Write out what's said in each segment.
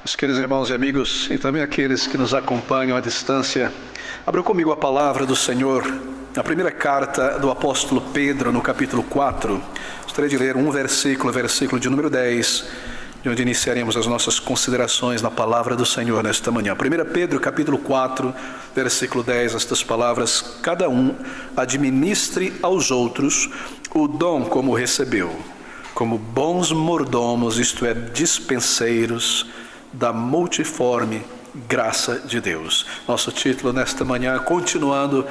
Meus queridos irmãos e amigos, e também aqueles que nos acompanham à distância, abram comigo a palavra do Senhor, a primeira carta do apóstolo Pedro, no capítulo 4. Gostaria de ler um versículo de número 10, de onde iniciaremos as nossas considerações na palavra do Senhor nesta manhã. 1 Pedro, capítulo 4, versículo 10, estas palavras: cada um administre aos outros o dom como recebeu, como bons mordomos, isto é, dispenseiros da multiforme graça de Deus. Nosso título nesta manhã, continuando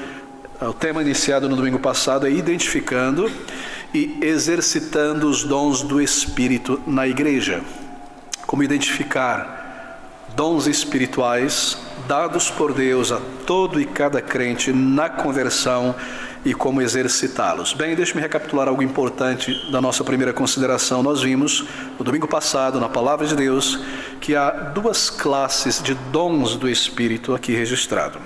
o tema iniciado no domingo passado, é identificando e exercitando os dons do Espírito na igreja. Como identificar dons espirituais dados por Deus a todo e cada crente na conversão e como exercitá-los. Bem, deixe-me recapitular algo importante da nossa primeira consideração. Nós vimos no domingo passado, na palavra de Deus, que há duas classes de dons do Espírito aqui registrado.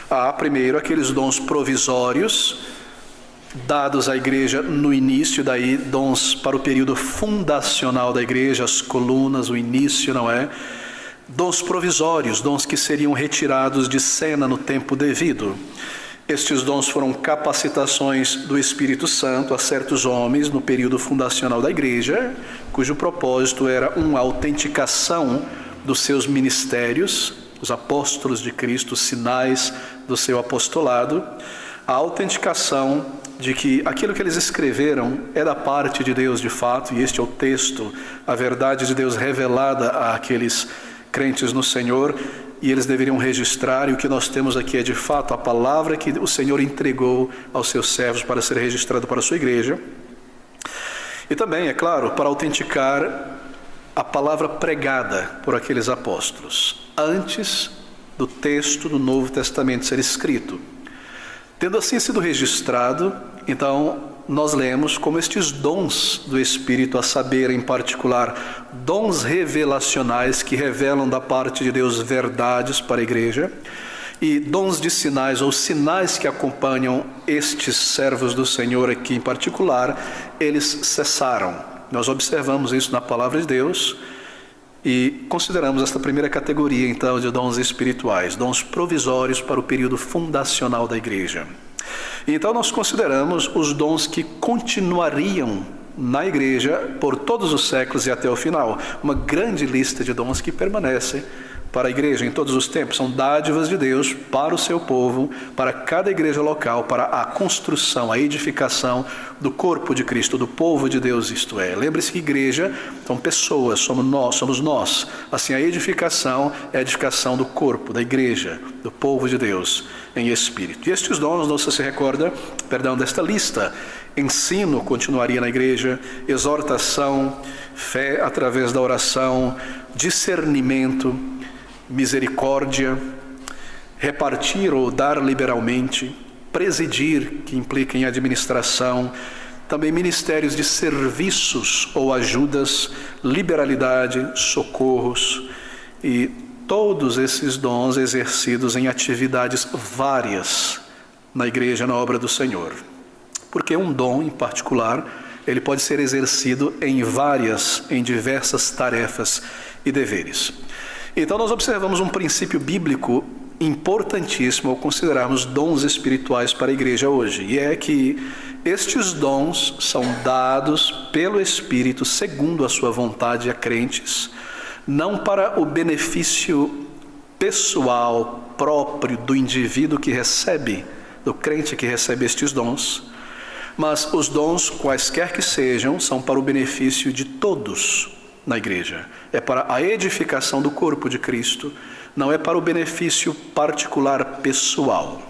Há, primeiro, aqueles dons provisórios dados à igreja no início, daí dons para o período fundacional da igreja, as colunas, o início, não é? Dons provisórios, dons que seriam retirados de cena no tempo devido. Estes dons foram capacitações do Espírito Santo a certos homens no período fundacional da igreja, cujo propósito era uma autenticação dos seus ministérios, os apóstolos de Cristo, os sinais do seu apostolado, a autenticação de que aquilo que eles escreveram é da parte de Deus de fato, e este é o texto, a verdade de Deus revelada àqueles crentes no Senhor, e eles deveriam registrar, e o que nós temos aqui é de fato a palavra que o Senhor entregou aos seus servos para ser registrado para a sua igreja. E também, é claro, para autenticar a palavra pregada por aqueles apóstolos, antes do texto do Novo Testamento ser escrito. Tendo assim sido registrado, então nós lemos como estes dons do Espírito, a saber, em particular, dons revelacionais que revelam da parte de Deus verdades para a igreja, e dons de sinais ou sinais que acompanham estes servos do Senhor aqui em particular, eles cessaram. Nós observamos isso na palavra de Deus e consideramos esta primeira categoria, então, de dons espirituais, dons provisórios para o período fundacional da igreja. Então nós consideramos os dons que continuariam na igreja por todos os séculos e até o final. Uma grande lista de dons que permanecem para a igreja em todos os tempos. São dádivas de Deus para o seu povo, para cada igreja local, para a construção, a edificação do corpo de Cristo, do povo de Deus, isto é. Lembre-se que igreja são pessoas, somos nós. Assim, a edificação é a edificação do corpo, da igreja, do povo de Deus em espírito. E estes dons, não sei se recorda, desta lista: ensino continuaria na igreja, exortação, fé através da oração, discernimento, misericórdia, repartir ou dar liberalmente, presidir, que implica em administração, também ministérios de serviços ou ajudas, liberalidade, socorros, e todos esses dons exercidos em atividades várias na igreja, na obra do Senhor. Porque um dom em particular, ele pode ser exercido em diversas tarefas e deveres. Então nós observamos um princípio bíblico importantíssimo ao considerarmos dons espirituais para a igreja hoje, e é que estes dons são dados pelo Espírito segundo a sua vontade a crentes, não para o benefício pessoal próprio do indivíduo que recebe, do crente que recebe estes dons, mas os dons, quaisquer que sejam, são para o benefício de todos na igreja. É para a edificação do corpo de Cristo, não é para o benefício particular pessoal.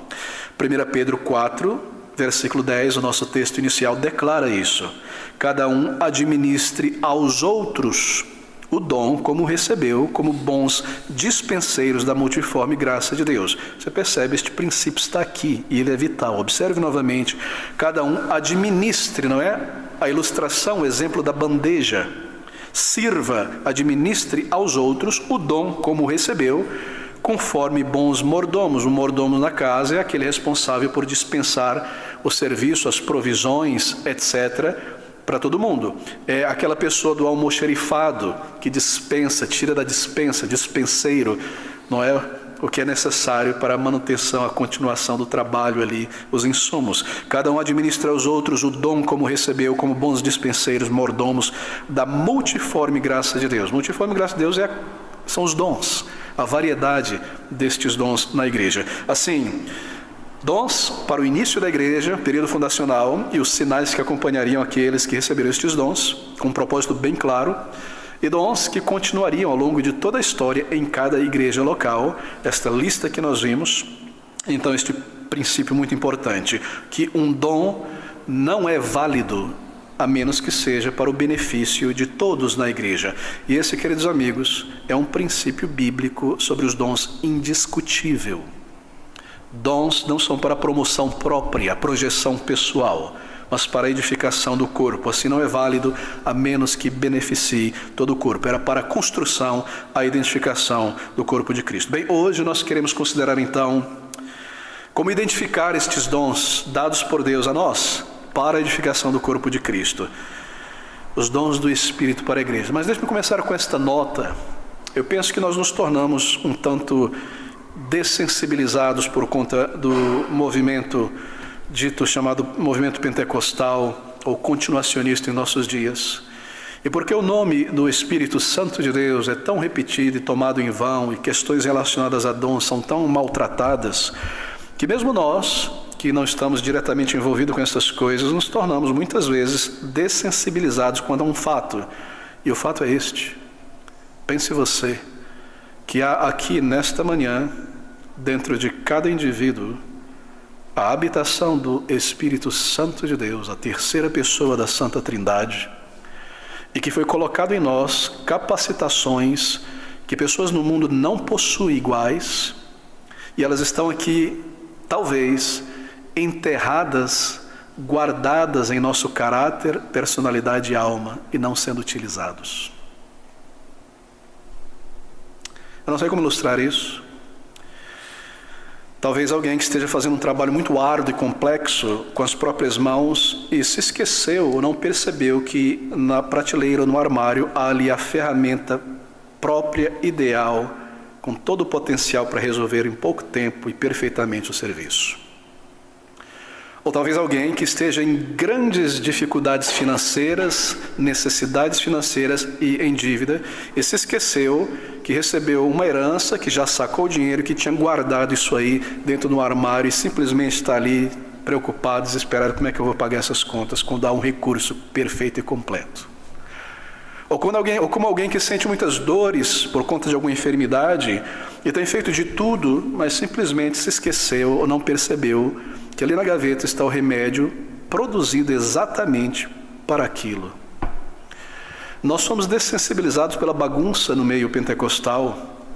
1 Pedro 4, versículo 10, o nosso texto inicial declara isso: cada um administre aos outros o dom como recebeu, como bons dispenseiros da multiforme graça de Deus. Você percebe, este princípio está aqui e ele é vital. Observe novamente: cada um administre, não é? A ilustração, o exemplo da bandeja. Sirva, administre aos outros o dom como recebeu, conforme bons mordomos. O mordomo na casa é aquele responsável por dispensar o serviço, as provisões, etc., para todo mundo. É aquela pessoa do almoxerifado que dispensa, tira da dispensa, dispenseiro, não é o que é necessário para a manutenção, a continuação do trabalho ali, os insumos. Cada um administra aos outros o dom como recebeu, como bons dispenseiros, mordomos da multiforme graça de Deus. Multiforme graça de Deus são os dons, a variedade destes dons na igreja. Assim, dons para o início da igreja, período fundacional, e os sinais que acompanhariam aqueles que receberam estes dons, com um propósito bem claro, e dons que continuariam ao longo de toda a história em cada igreja local. Esta lista que nós vimos, então este princípio muito importante, que um dom não é válido a menos que seja para o benefício de todos na igreja. E esse, queridos amigos, é um princípio bíblico sobre os dons indiscutível. Dons não são para promoção própria, projeção pessoal, mas para a edificação do corpo. Assim não é válido a menos que beneficie todo o corpo. Era para a construção, a identificação do corpo de Cristo. Bem, hoje nós queremos considerar então como identificar estes dons dados por Deus a nós para a edificação do corpo de Cristo. Os dons do Espírito para a igreja. Mas deixe-me começar com esta nota. Eu penso que nós nos tornamos um tanto dessensibilizados por conta do movimento dito chamado movimento pentecostal ou continuacionista em nossos dias. E porque o nome do Espírito Santo de Deus é tão repetido e tomado em vão, e questões relacionadas a dons são tão maltratadas, que mesmo nós, que não estamos diretamente envolvidos com essas coisas, nos tornamos muitas vezes dessensibilizados quando há um fato. E o fato é este: pense você que há aqui nesta manhã, dentro de cada indivíduo, a habitação do Espírito Santo de Deus, a terceira pessoa da Santa Trindade, e que foi colocado em nós capacitações que pessoas no mundo não possuem iguais, e elas estão aqui, talvez, enterradas, guardadas em nosso caráter, personalidade e alma, e não sendo utilizados. Eu não sei como ilustrar isso. Talvez alguém que esteja fazendo um trabalho muito árduo e complexo com as próprias mãos e se esqueceu ou não percebeu que na prateleira ou no armário há ali a ferramenta própria, ideal, com todo o potencial para resolver em pouco tempo e perfeitamente o serviço. Ou talvez alguém que esteja em grandes dificuldades financeiras, necessidades financeiras e em dívida, e se esqueceu que recebeu uma herança, que já sacou o dinheiro, que tinha guardado isso aí dentro do armário e simplesmente está ali preocupado, desesperado: como é que eu vou pagar essas contas quando há um recurso perfeito e completo? Ou como alguém que sente muitas dores por conta de alguma enfermidade e tem feito de tudo, mas simplesmente se esqueceu ou não percebeu que ali na gaveta está o remédio produzido exatamente para aquilo. Nós somos dessensibilizados pela bagunça no meio pentecostal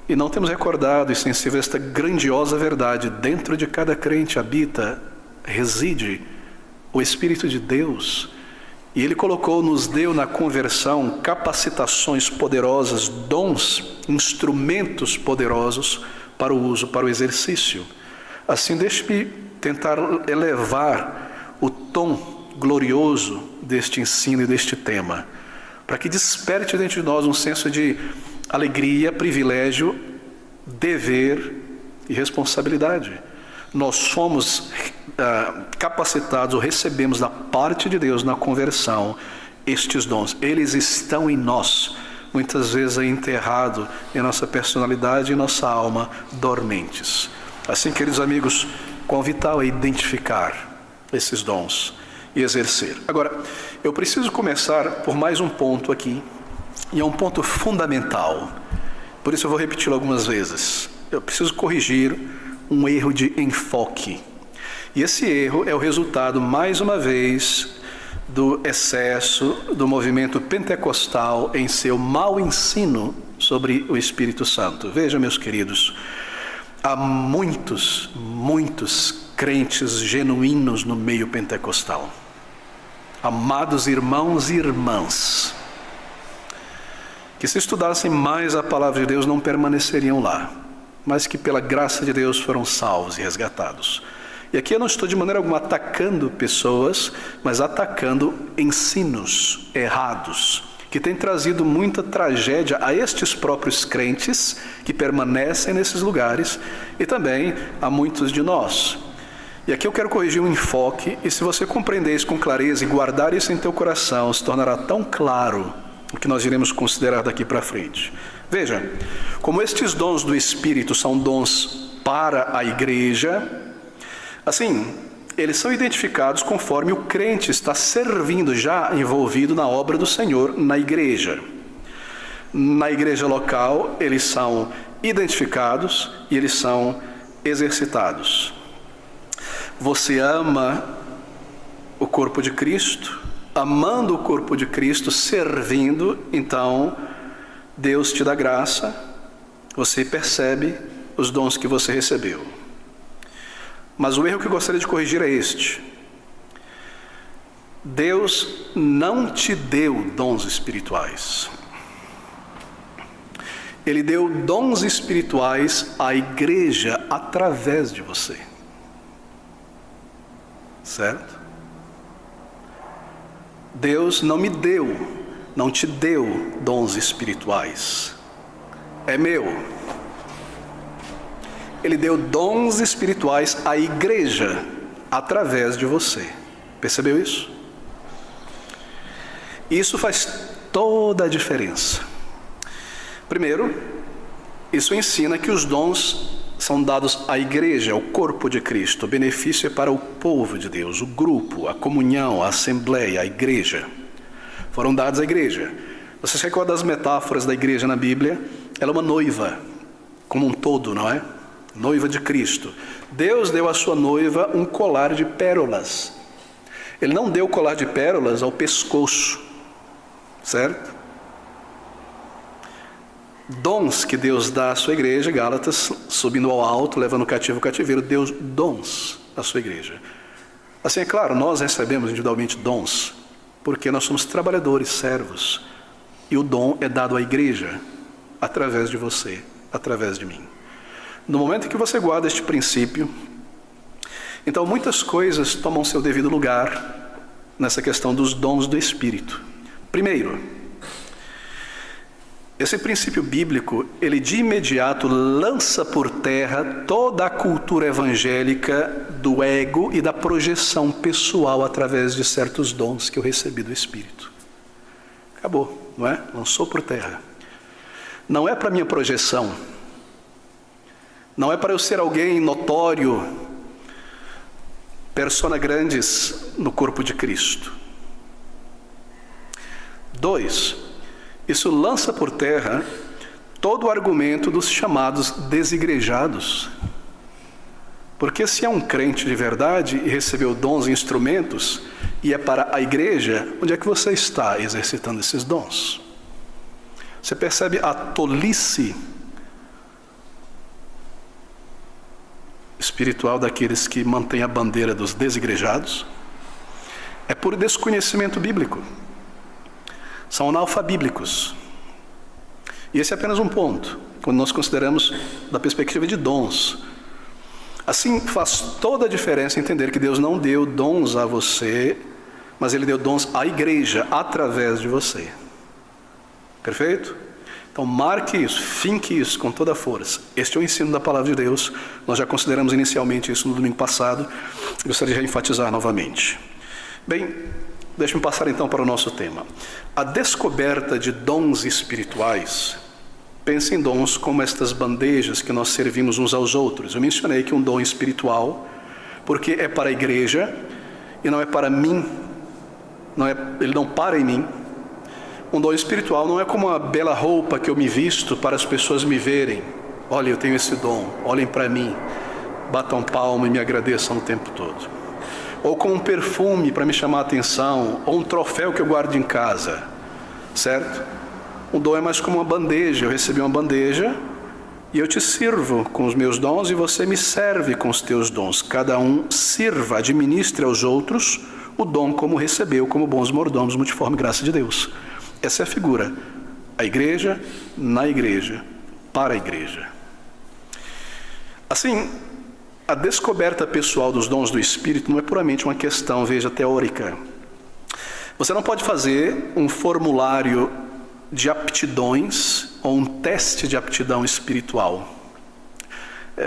e não temos recordado e sensível esta grandiosa verdade: dentro de cada crente reside o Espírito de Deus, e Ele nos deu na conversão capacitações poderosas, dons, instrumentos poderosos para o uso, para o exercício. Assim, deixe-me tentar elevar o tom glorioso deste ensino e deste tema, para que desperte dentro de nós um senso de alegria, privilégio, dever e responsabilidade. Nós somos capacitados ou recebemos da parte de Deus na conversão estes dons. Eles estão em nós, muitas vezes enterrados em nossa personalidade e nossa alma dormentes. Assim, queridos amigos, quão vital é identificar esses dons e exercer. Agora, eu preciso começar por mais um ponto aqui, e é um ponto fundamental, por isso eu vou repeti-lo algumas vezes. Eu preciso corrigir um erro de enfoque, e esse erro é o resultado, mais uma vez, do excesso do movimento pentecostal em seu mau ensino sobre o Espírito Santo. Veja, meus queridos, há muitos crentes genuínos no meio pentecostal. Amados irmãos e irmãs, que se estudassem mais a palavra de Deus não permaneceriam lá, mas que pela graça de Deus foram salvos e resgatados. E aqui eu não estou de maneira alguma atacando pessoas, mas atacando ensinos errados, que têm trazido muita tragédia a estes próprios crentes que permanecem nesses lugares e também a muitos de nós. E aqui eu quero corrigir um enfoque, e se você compreender isso com clareza e guardar isso em teu coração, se tornará tão claro o que nós iremos considerar daqui para frente. Veja, como estes dons do Espírito são dons para a igreja, assim, eles são identificados conforme o crente está servindo, já envolvido na obra do Senhor na igreja. Na igreja local, eles são identificados e eles são exercitados. Você ama o corpo de Cristo, amando o corpo de Cristo, servindo, então Deus te dá graça, você percebe os dons que você recebeu. Mas o erro que eu gostaria de corrigir é este: Deus não te deu dons espirituais. Ele deu dons espirituais à igreja através de você. Certo? Deus não me deu, não te deu dons espirituais. É meu. Ele deu dons espirituais à igreja através de você. Percebeu isso? Isso faz toda a diferença. Primeiro, isso ensina que os dons são dados à igreja, ao corpo de Cristo. O benefício é para o povo de Deus, o grupo, a comunhão, a assembleia, a igreja. Foram dados à igreja. Você se recorda das metáforas da igreja na Bíblia? Ela é uma noiva, como um todo, não é? Noiva de Cristo. Deus deu à sua noiva um colar de pérolas. Ele não deu o colar de pérolas ao pescoço, certo? Dons que Deus dá à sua igreja, Gálatas, subindo ao alto, levando o cativo ao cativeiro, Deus dons à sua igreja. Assim, é claro, nós recebemos individualmente dons, porque nós somos trabalhadores, servos, e o dom é dado à igreja, através de você, através de mim. No momento em que você guarda este princípio, então muitas coisas tomam seu devido lugar nessa questão dos dons do Espírito. Primeiro, esse princípio bíblico, ele de imediato lança por terra toda a cultura evangélica do ego e da projeção pessoal através de certos dons que eu recebi do Espírito. Acabou, não é? Lançou por terra. Não é para minha projeção. Não é para eu ser alguém notório, persona grandes no corpo de Cristo. 2, isso lança por terra todo o argumento dos chamados desigrejados. Porque se é um crente de verdade e recebeu dons e instrumentos, e é para a igreja, onde é que você está exercitando esses dons? Você percebe a tolice espiritual daqueles que mantêm a bandeira dos desigrejados? É por desconhecimento bíblico. São analfabíblicos. E esse é apenas um ponto, quando nós consideramos da perspectiva de dons. Assim, faz toda a diferença entender que Deus não deu dons a você, mas Ele deu dons à igreja, através de você. Perfeito? Então marque isso, finque isso com toda a força. Este é o ensino da palavra de Deus. Nós já consideramos inicialmente isso no domingo passado. Gostaria de enfatizar novamente. Bem, deixe-me passar então para o nosso tema. A descoberta de dons espirituais. Pense em dons como estas bandejas que nós servimos uns aos outros. Eu mencionei que um dom espiritual, porque é para a igreja e não é para mim, ele não para em mim. Um dom espiritual não é como uma bela roupa que eu me visto para as pessoas me verem. Olha, eu tenho esse dom, olhem para mim, batam palma e me agradeçam o tempo todo. Ou como um perfume para me chamar a atenção, ou um troféu que eu guardo em casa, certo? Um dom é mais como uma bandeja. Eu recebi uma bandeja e eu te sirvo com os meus dons e você me serve com os teus dons. Cada um sirva, administre aos outros o dom como recebeu, como bons mordomos, multiforme graça de Deus. Essa é a figura. A igreja, na igreja, para a igreja. Assim, A descoberta pessoal dos dons do Espírito não é puramente uma questão, veja, teórica. Você não pode fazer um formulário de aptidões ou um teste de aptidão espiritual.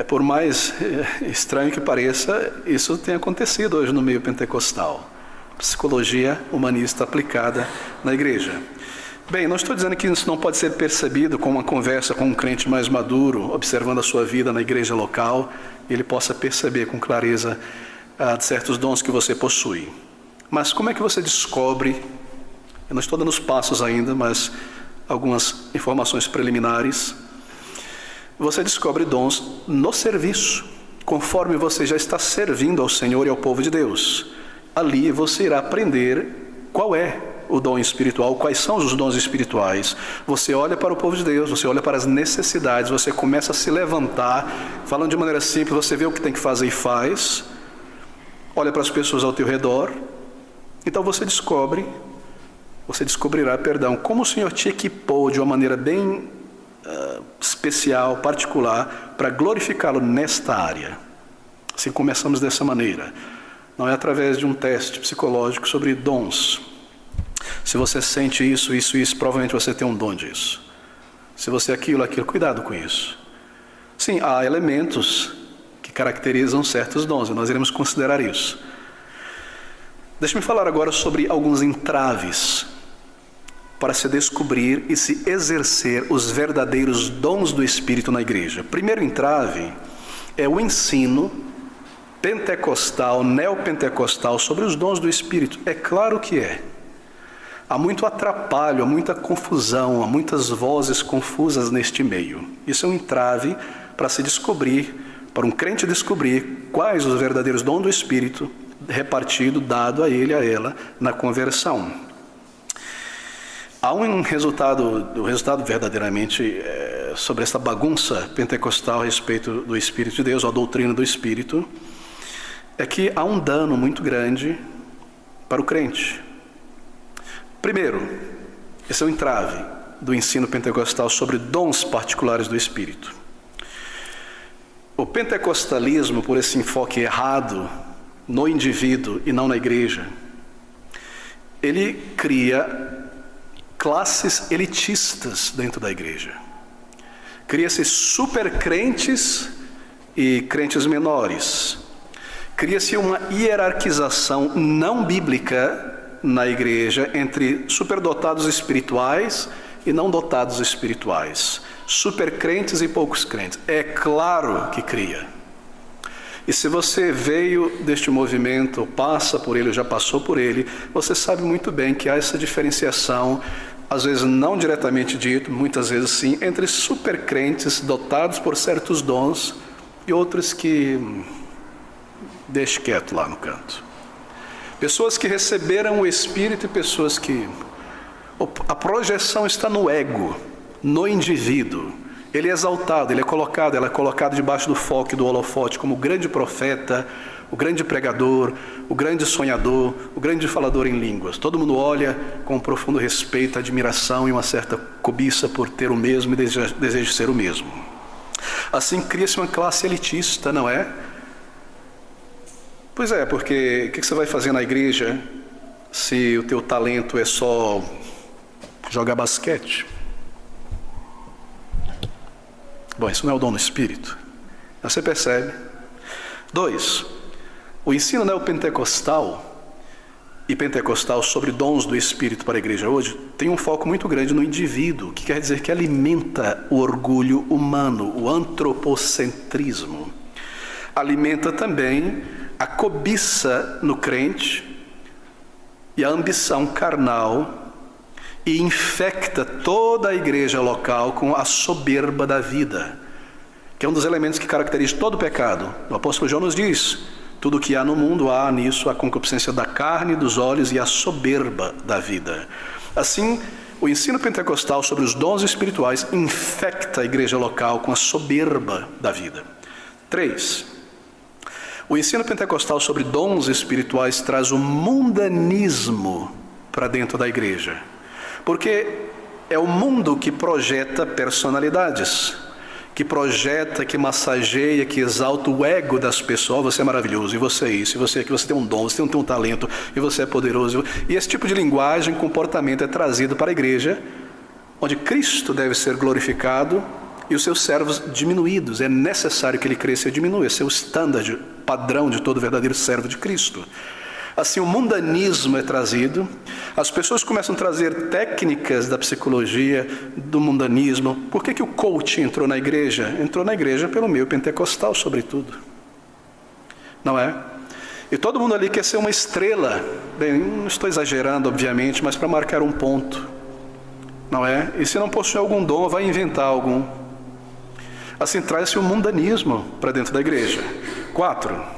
Por mais estranho que pareça, isso tem acontecido hoje no meio pentecostal. Psicologia humanista aplicada na igreja. Bem, não estou dizendo que isso não pode ser percebido com uma conversa com um crente mais maduro, observando a sua vida na igreja local, e ele possa perceber com clareza certos dons que você possui. Mas como é que você descobre? Eu não estou dando os passos ainda, mas algumas informações preliminares. Você descobre dons no serviço, conforme você já está servindo ao Senhor e ao povo de Deus. Ali você irá aprender qual é o dom espiritual, quais são os dons espirituais. Você olha para o povo de Deus, você olha para as necessidades, você começa a se levantar, falando de maneira simples, você vê o que tem que fazer e faz, olha para as pessoas ao teu redor, então você descobrirá, como o Senhor te equipou de uma maneira bem especial, particular, para glorificá-lo nesta área. Assim começamos dessa maneira. Não é através de um teste psicológico sobre dons. Se você sente isso, provavelmente você tem um dom disso. Se você aquilo, cuidado com isso. Sim, há elementos que caracterizam certos dons, e nós iremos considerar isso. Deixe-me falar agora sobre alguns entraves para se descobrir e se exercer os verdadeiros dons do Espírito na igreja. Primeiro entrave é o ensino pentecostal, neopentecostal sobre os dons do Espírito. É claro que é. Há muito atrapalho, há muita confusão, há muitas vozes confusas neste meio. Isso é um entrave para se descobrir, para um crente descobrir quais os verdadeiros dons do Espírito repartido, dado a ele, a ela, na conversão. Há um resultado verdadeiramente sobre essa bagunça pentecostal a respeito do Espírito de Deus, ou a doutrina do Espírito, é que há um dano muito grande para o crente. Primeiro, esse é o entrave do ensino pentecostal sobre dons particulares do Espírito. O pentecostalismo, por esse enfoque errado no indivíduo e não na igreja, ele cria classes elitistas dentro da igreja. Cria-se super crentes e crentes menores. Cria-se uma hierarquização não bíblica na igreja entre superdotados espirituais e não dotados espirituais. Supercrentes e poucos crentes. É claro que cria. E se você veio deste movimento, passa por ele, ou já passou por ele, você sabe muito bem que há essa diferenciação, às vezes não diretamente dito, muitas vezes sim, entre supercrentes dotados por certos dons e outros que deixe quieto lá no canto. Pessoas que receberam o Espírito e pessoas que... A projeção está no ego, no indivíduo. Ele é exaltado, ela é colocado debaixo do foco e do holofote como o grande profeta, o grande pregador, o grande sonhador, o grande falador em línguas. Todo mundo olha com um profundo respeito, admiração e uma certa cobiça por ter o mesmo e deseja ser o mesmo. Assim cria-se uma classe elitista, não é? Pois é, porque o que você vai fazer na igreja se o teu talento é só jogar basquete? Bom, isso não é o dom do Espírito. Você percebe? 2. O ensino neopentecostal e pentecostal sobre dons do Espírito para a igreja hoje tem um foco muito grande no indivíduo, que quer dizer que alimenta o orgulho humano, o antropocentrismo. Alimenta também a cobiça no crente e a ambição carnal, e infecta toda a igreja local com a soberba da vida, que é um dos elementos que caracteriza todo o pecado. O apóstolo João nos diz: tudo o que há no mundo, há nisso a concupiscência da carne, dos olhos e a soberba da vida. Assim, o ensino pentecostal sobre os dons espirituais infecta a igreja local com a soberba da vida. 3. O ensino pentecostal sobre dons espirituais traz o mundanismo para dentro da igreja. Porque é o mundo que projeta personalidades, que projeta, que massageia, que exalta o ego das pessoas. Você é maravilhoso, e você é isso, e você é que você tem um dom, você tem um talento, e você é poderoso. E esse tipo de linguagem, comportamento é trazido para a igreja, onde Cristo deve ser glorificado e os seus servos diminuídos. É necessário que ele cresça e diminua. Esse é o standard, padrão de todo verdadeiro servo de Cristo. Assim, o mundanismo é trazido, as pessoas começam a trazer técnicas da psicologia, do mundanismo. Por que o coaching entrou na igreja? Entrou na igreja pelo meio pentecostal, sobretudo. Não é? E todo mundo ali quer ser uma estrela. Bem, não estou exagerando, obviamente, mas para marcar um ponto. Não é? E se não possui algum dom, vai inventar algum. Assim, traz-se o mundanismo para dentro da igreja. 4.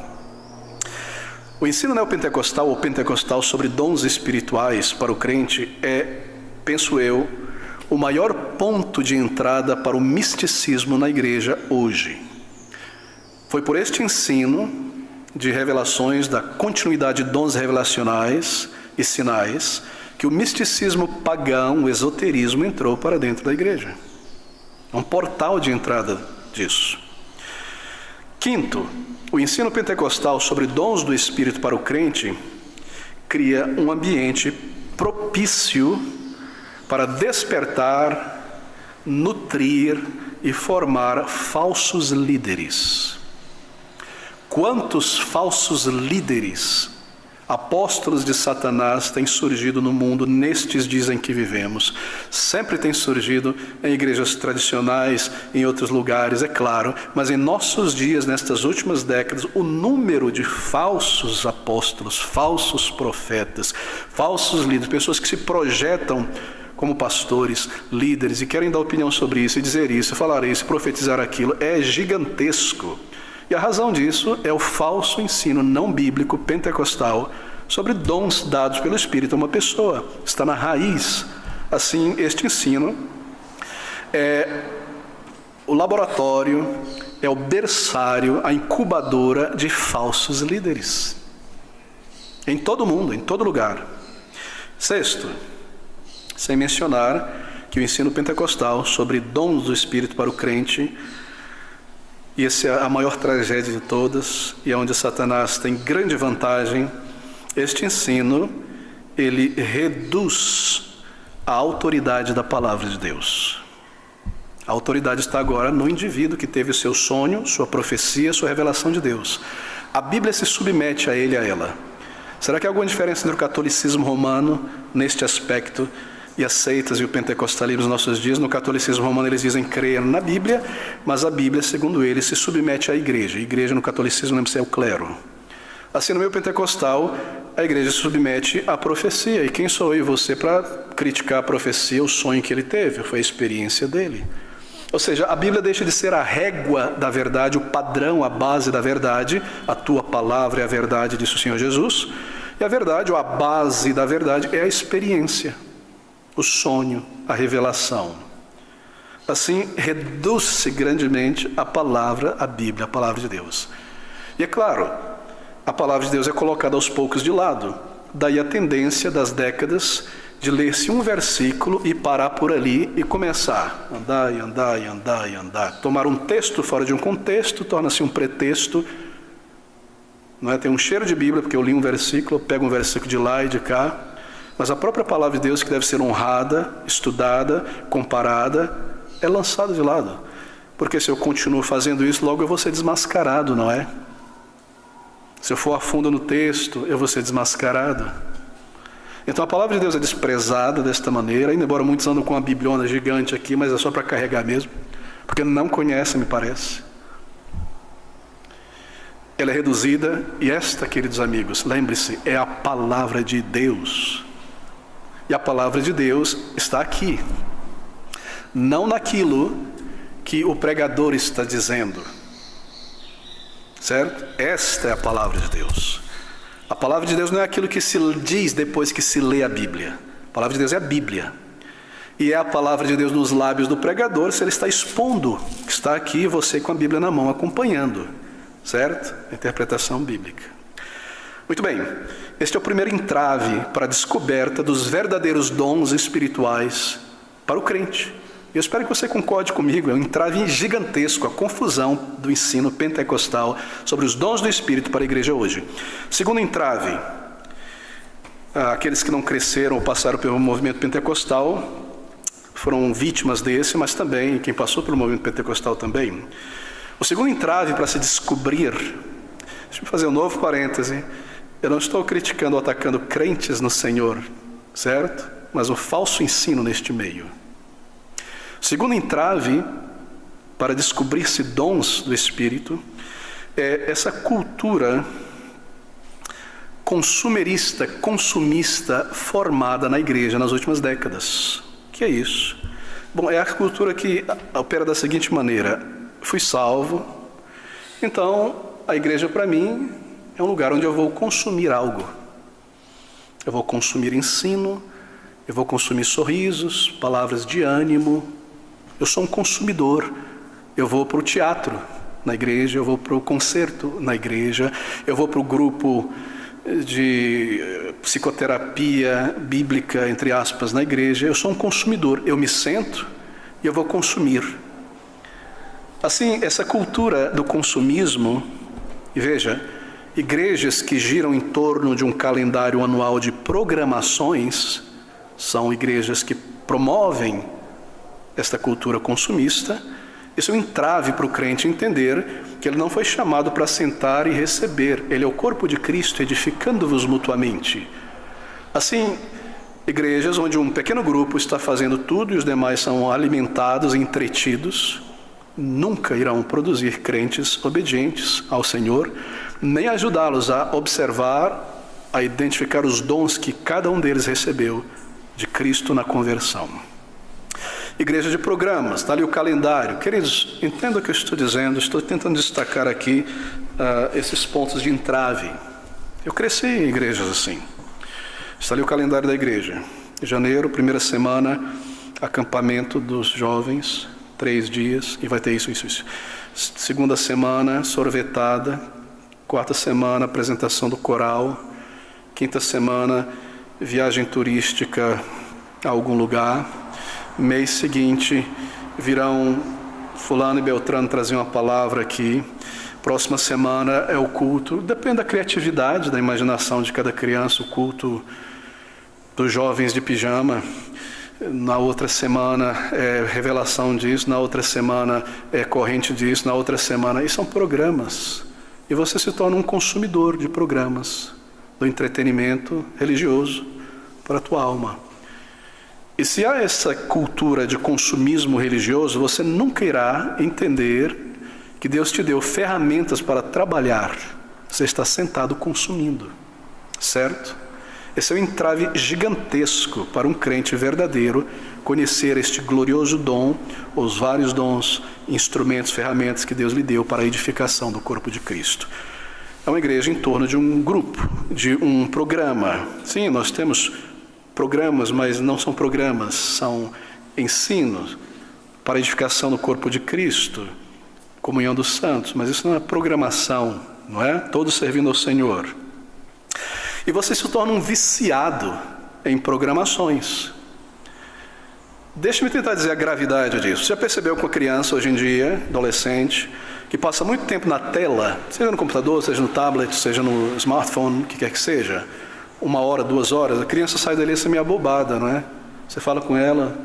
O ensino neopentecostal ou pentecostal sobre dons espirituais para o crente é, penso eu, o maior ponto de entrada para o misticismo na igreja hoje. Foi por este ensino de revelações da continuidade de dons revelacionais e sinais que o misticismo pagão, o esoterismo, entrou para dentro da igreja. É um portal de entrada disso. 5. O ensino pentecostal sobre dons do Espírito para o crente cria um ambiente propício para despertar, nutrir e formar falsos líderes. Quantos falsos líderes, apóstolos de Satanás, têm surgido no mundo nestes dias em que vivemos? Sempre tem surgido em igrejas tradicionais, em outros lugares, é claro, mas em nossos dias, nestas últimas décadas, o número de falsos apóstolos, falsos profetas, falsos líderes, pessoas que se projetam como pastores, líderes, e querem dar opinião sobre isso, e dizer isso, falar isso, profetizar aquilo, é gigantesco. E a razão disso é o falso ensino não bíblico pentecostal sobre dons dados pelo Espírito a uma pessoa. Está na raiz. Assim, este ensino é o laboratório, é o berçário, a incubadora de falsos líderes. Em todo mundo, em todo lugar. 6. Sem mencionar que o ensino pentecostal sobre dons do Espírito para o crente, e essa é a maior tragédia de todas, e é onde Satanás tem grande vantagem, este ensino, ele reduz a autoridade da palavra de Deus. A autoridade está agora no indivíduo que teve o seu sonho, sua profecia, sua revelação de Deus. A Bíblia se submete a ele e a ela. Será que há alguma diferença entre o catolicismo romano neste aspecto e as seitas e o pentecostalismo nos nossos dias? No catolicismo romano eles dizem crer na Bíblia, mas a Bíblia, segundo eles, se submete à igreja. A igreja no catolicismo lembra-se é o clero. Assim, no meio pentecostal, a igreja se submete à profecia. E quem sou eu e você para criticar a profecia, o sonho que ele teve? Foi a experiência dele. Ou seja, a Bíblia deixa de ser a régua da verdade, o padrão, a base da verdade. A tua palavra é a verdade, disse o Senhor Jesus. E a verdade, ou a base da verdade, é a experiência, o sonho, a revelação. Assim, reduz-se grandemente a palavra, a Bíblia, a palavra de Deus. E é claro, a palavra de Deus é colocada aos poucos de lado. Daí a tendência das décadas de ler-se um versículo e parar por ali e começar a andar e andar e andar e andar. Tomar um texto fora de um contexto torna-se um pretexto. Não é? Tem um cheiro de Bíblia, porque eu li um versículo, eu pego um versículo de lá e de cá. Mas a própria palavra de Deus, que deve ser honrada, estudada, comparada, é lançada de lado. Porque se eu continuo fazendo isso, logo eu vou ser desmascarado, não é? Se eu for a fundo no texto, eu vou ser desmascarado. Então a palavra de Deus é desprezada desta maneira, ainda embora muitos andam com uma bibliona gigante aqui, mas é só para carregar mesmo, porque não conhecem, me parece. Ela é reduzida, e esta, queridos amigos, lembre-se, é a palavra de Deus. E a palavra de Deus está aqui, não naquilo que o pregador está dizendo, certo? Esta é a palavra de Deus. A palavra de Deus não é aquilo que se diz depois que se lê a Bíblia. A palavra de Deus é a Bíblia. E é a palavra de Deus nos lábios do pregador, se ele está expondo, que está aqui, você com a Bíblia na mão, acompanhando, certo? A interpretação bíblica. Muito bem, este é o primeiro entrave para a descoberta dos verdadeiros dons espirituais para o crente. Eu espero que você concorde comigo, é um entrave gigantesco, a confusão do ensino pentecostal sobre os dons do Espírito para a igreja hoje. Segundo entrave, aqueles que não cresceram ou passaram pelo movimento pentecostal foram vítimas desse, mas também quem passou pelo movimento pentecostal também. O segundo entrave para se descobrir, deixa eu fazer um novo parêntese, eu não estou criticando ou atacando crentes no Senhor, certo? Mas um falso ensino neste meio. O segundo entrave para descobrir-se dons do Espírito é essa cultura consumerista, consumista formada na igreja nas últimas décadas. O que é isso? Bom, é a cultura que opera da seguinte maneira: fui salvo, então a igreja para mim é um lugar onde eu vou consumir algo. Eu vou consumir ensino, eu vou consumir sorrisos, palavras de ânimo. Eu sou um consumidor. Eu vou para o teatro na igreja, eu vou para o concerto na igreja, eu vou para o grupo de psicoterapia bíblica, entre aspas, na igreja. Eu sou um consumidor. Eu me sento e eu vou consumir. Assim, essa cultura do consumismo, e veja, igrejas que giram em torno de um calendário anual de programações são igrejas que promovem esta cultura consumista. Isso é um entrave para o crente entender que ele não foi chamado para sentar e receber. Ele é o corpo de Cristo, edificando-vos mutuamente. Assim, igrejas onde um pequeno grupo está fazendo tudo e os demais são alimentados e entretidos, nunca irão produzir crentes obedientes ao Senhor, nem ajudá-los a observar, a identificar os dons que cada um deles recebeu de Cristo na conversão. Igreja de programas, está ali o calendário. Queridos, entenda o que eu estou dizendo, estou tentando destacar aqui esses pontos de entrave. Eu cresci em igrejas assim. Está ali o calendário da igreja. Em janeiro, primeira semana, acampamento dos jovens, 3 dias, e vai ter isso. Segunda semana, sorvetada. Quarta semana, apresentação do coral. Quinta semana, viagem turística a algum lugar. Mês seguinte, virão fulano e beltrano trazer uma palavra aqui. Próxima semana é o culto. Depende da criatividade, da imaginação de cada criança. O culto dos jovens de pijama. Na outra semana é revelação disso. Na outra semana é corrente disso. Na outra semana... E são programas. E você se torna um consumidor de programas do entretenimento religioso para a tua alma. E se há essa cultura de consumismo religioso, você nunca irá entender que Deus te deu ferramentas para trabalhar. Você está sentado consumindo, certo? Esse é um entrave gigantesco para um crente verdadeiro conhecer este glorioso dom, os vários dons, instrumentos, ferramentas que Deus lhe deu para a edificação do corpo de Cristo. É uma igreja em torno de um grupo, de um programa. Sim, nós temos programas, mas não são programas, são ensinos para a edificação do corpo de Cristo, comunhão dos santos, mas isso não é programação, não é? Todos servindo ao Senhor. E você se torna um viciado em programações. Deixa-me tentar dizer a gravidade disso. Você já percebeu com a criança hoje em dia, adolescente, que passa muito tempo na tela, seja no computador, seja no tablet, seja no smartphone, o que quer que seja, 1 hora, 2 horas, a criança sai dali assim meio abobada, não é? Você fala com ela,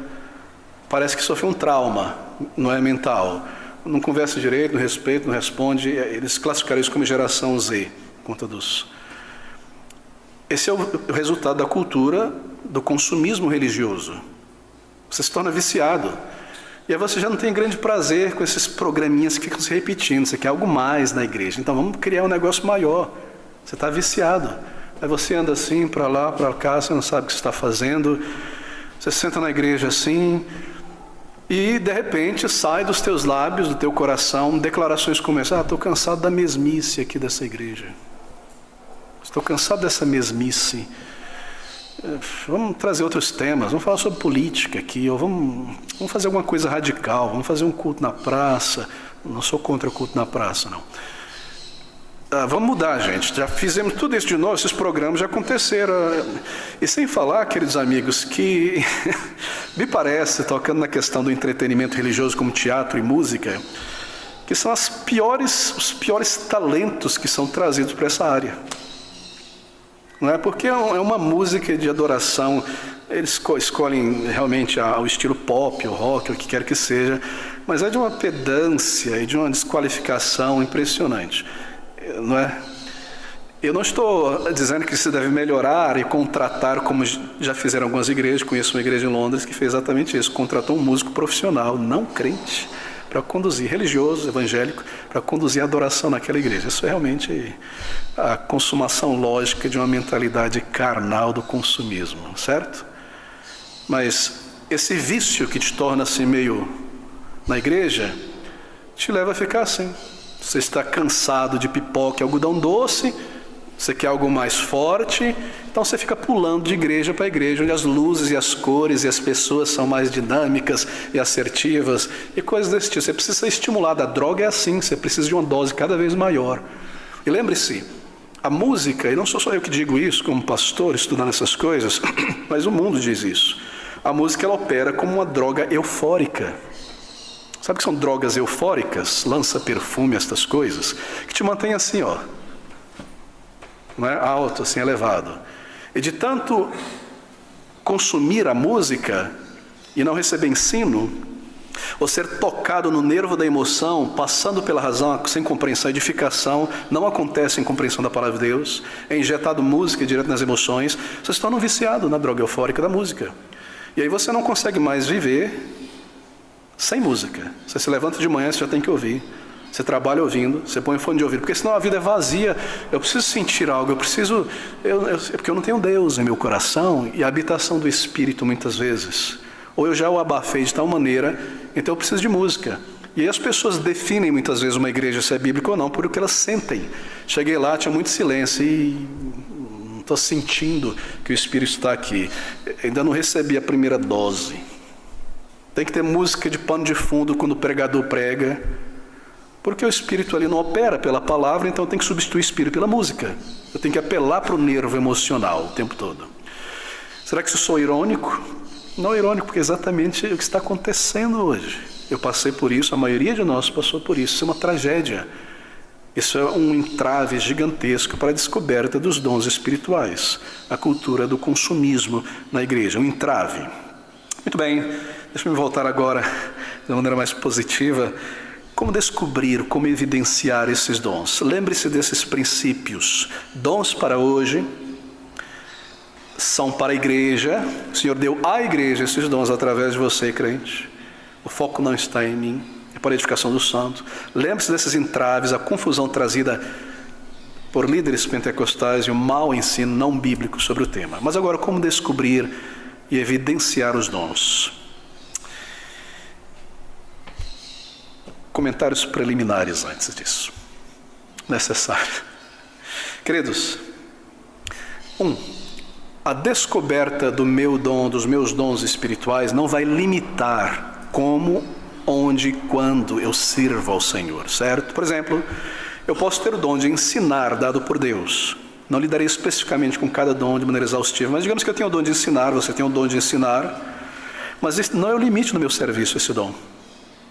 parece que sofreu um trauma, não é mental. Não conversa direito, não respeita, não responde. Eles classificaram isso como geração Z, por conta dos... Esse é o resultado da cultura do consumismo religioso. Você se torna viciado. E aí você já não tem grande prazer com esses programinhas que ficam se repetindo. Você quer algo mais na igreja. Então vamos criar um negócio maior. Você está viciado. Aí você anda assim, para lá, para cá, você não sabe o que você está fazendo. Você senta na igreja assim, e de repente sai dos teus lábios, do teu coração, declarações como essa: estou cansado da mesmice aqui dessa igreja. Estou cansado dessa mesmice. Vamos trazer outros temas, vamos falar sobre política aqui, ou vamos fazer alguma coisa radical, vamos fazer um culto na praça. Não sou contra o culto na praça, não. Vamos mudar, gente. Já fizemos tudo isso de novo, esses programas já aconteceram. E sem falar, queridos amigos, que Me parece, tocando na questão do entretenimento religioso como teatro e música, que são os piores talentos que são trazidos para essa área. Não é? Porque é uma música de adoração, eles escolhem realmente o estilo pop, o rock, o que quer que seja, mas é de uma pedância e de uma desqualificação impressionante, não é? Eu não estou dizendo que se deve melhorar e contratar, como já fizeram algumas igrejas. Conheço uma igreja em Londres que fez exatamente isso, contratou um músico profissional, não crente, para conduzir, religioso, evangélico, para conduzir a adoração naquela igreja. Isso é realmente a consumação lógica de uma mentalidade carnal do consumismo, certo? Mas esse vício que te torna assim meio na igreja, te leva a ficar assim. Você está cansado de pipoca e algodão doce, você quer algo mais forte, então você fica pulando de igreja para igreja, onde as luzes e as cores e as pessoas são mais dinâmicas e assertivas e coisas desse tipo. Você precisa ser estimulado. A droga é assim, você precisa de uma dose cada vez maior. E lembre-se, a música, e não sou só eu que digo isso como pastor, estudando essas coisas, mas o mundo diz isso. A música, ela opera como uma droga eufórica. Sabe o que são drogas eufóricas? Lança perfume, estas coisas, que te mantém assim, ó, não é? Alto, assim, elevado. E de tanto consumir a música e não receber ensino, ou ser tocado no nervo da emoção, passando pela razão, sem compreensão, edificação, não acontece em compreensão da palavra de Deus, é injetado música direto nas emoções, você se torna um viciado na droga eufórica da música. E aí você não consegue mais viver sem música. Você se levanta de manhã, você já tem que ouvir. Você trabalha ouvindo, você põe fone de ouvido, porque senão a vida é vazia. Eu preciso sentir algo, porque eu não tenho Deus em meu coração e a habitação do Espírito muitas vezes. Ou eu já o abafei de tal maneira, então eu preciso de música. E aí as pessoas definem muitas vezes uma igreja se é bíblica ou não, por o que elas sentem. Cheguei lá, tinha muito silêncio e não estou sentindo que o Espírito está aqui. Ainda não recebi a primeira dose. Tem que ter música de pano de fundo quando o pregador prega. Porque o Espírito ali não opera pela palavra, então eu tenho que substituir o Espírito pela música. Eu tenho que apelar para o nervo emocional o tempo todo. Será que isso sou irônico? Não é irônico, porque é exatamente o que está acontecendo hoje. Eu passei por isso, a maioria de nós passou por isso. Isso é uma tragédia. Isso é um entrave gigantesco para a descoberta dos dons espirituais. A cultura do consumismo na igreja, um entrave. Muito bem, deixa eu voltar agora de uma maneira mais positiva. Como descobrir, como evidenciar esses dons? Lembre-se desses princípios. Dons para hoje são para a igreja. O Senhor deu à igreja esses dons através de você, crente. O foco não está em mim, é para a edificação do santo. Lembre-se desses entraves, a confusão trazida por líderes pentecostais e o mau ensino não bíblico sobre o tema. Mas agora, como descobrir e evidenciar os dons? Comentários preliminares antes disso. Necessário. Queridos, a descoberta do meu dom, dos meus dons espirituais, não vai limitar como, onde e quando eu sirvo ao Senhor, certo? Por exemplo, eu posso ter o dom de ensinar, dado por Deus. Não lidarei especificamente com cada dom de maneira exaustiva, mas digamos que eu tenho o dom de ensinar, você tem o dom de ensinar, mas esse não é o limite no meu serviço, esse dom.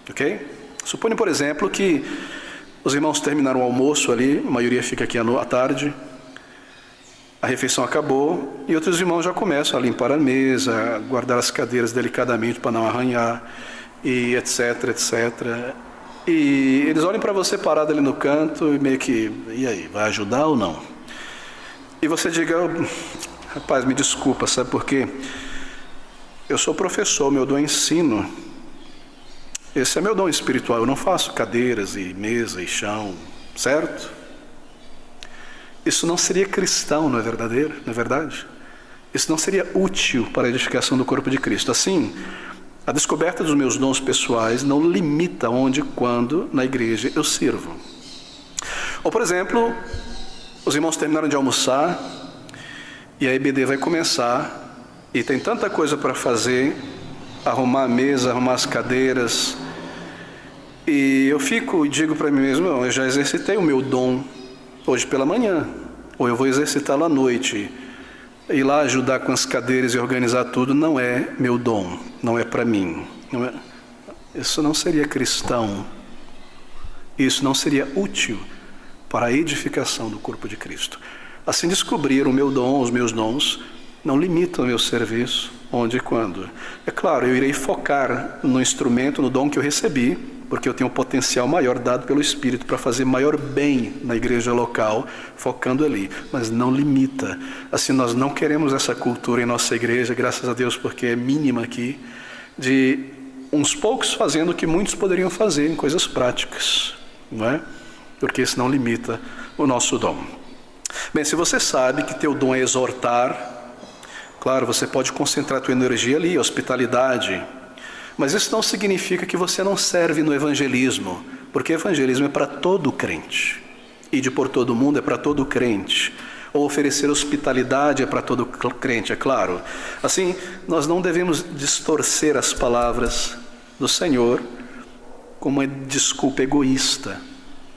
Ok? Suponha, por exemplo, que os irmãos terminaram o almoço ali, a maioria fica aqui à tarde, a refeição acabou e outros irmãos já começam a limpar a mesa, a guardar as cadeiras delicadamente para não arranhar, e etc, etc. E eles olham para você parado ali no canto e meio que, e aí, vai ajudar ou não? E você diga, rapaz, me desculpa, sabe por quê? Eu sou professor, meu dom é ensino. Esse é meu dom espiritual, eu não faço cadeiras e mesa e chão, certo? Isso não seria cristão, não é verdadeiro? Não é verdade? Isso não seria útil para a edificação do corpo de Cristo. Assim, a descoberta dos meus dons pessoais não limita onde e quando na igreja eu sirvo. Ou, por exemplo, os irmãos terminaram de almoçar e a EBD vai começar e tem tanta coisa para fazer, arrumar a mesa, arrumar as cadeiras, e eu fico e digo para mim mesmo, eu já exercitei o meu dom hoje pela manhã, ou eu vou exercitá-lo à noite, ir lá ajudar com as cadeiras e organizar tudo não é meu dom, não é para mim. Isso não seria cristão. Isso não seria útil para a edificação do corpo de Cristo. Assim, descobrir o meu dom, os meus dons, não limitam o meu serviço, onde e quando. É claro, eu irei focar no instrumento, no dom que eu recebi, porque eu tenho um potencial maior dado pelo Espírito para fazer maior bem na igreja local, focando ali. Mas não limita. Assim, nós não queremos essa cultura em nossa igreja, graças a Deus, porque é mínima aqui, de uns poucos fazendo o que muitos poderiam fazer em coisas práticas, não é? Porque isso não limita o nosso dom. Bem, se você sabe que teu dom é exortar, claro, você pode concentrar tua energia ali, hospitalidade, mas isso não significa que você não serve no evangelismo, porque evangelismo é para todo crente, ide por todo mundo é para todo crente, ou oferecer hospitalidade é para todo crente, é claro. Assim, nós não devemos distorcer as palavras do Senhor com uma desculpa egoísta,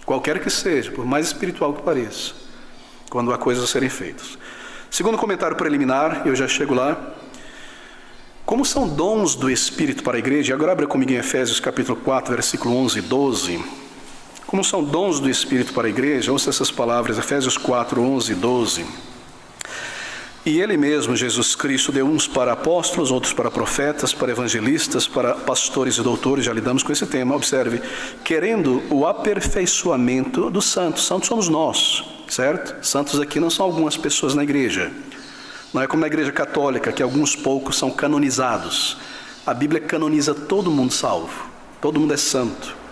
qualquer que seja, por mais espiritual que pareça, quando há coisas a serem feitas. Segundo comentário preliminar, eu já chego lá. Como são dons do Espírito para a igreja? Agora abra comigo em Efésios capítulo 4, versículo 11 e 12. Como são dons do Espírito para a igreja? Ouça essas palavras, Efésios 4, 11 e 12. E Ele mesmo, Jesus Cristo, deu uns para apóstolos, outros para profetas, para evangelistas, para pastores e doutores, já lidamos com esse tema, observe, querendo o aperfeiçoamento dos santos. Santos somos nós, certo? Santos aqui não são algumas pessoas na igreja. Não é como na igreja católica, que alguns poucos são canonizados. A Bíblia canoniza todo mundo salvo, todo mundo é santo.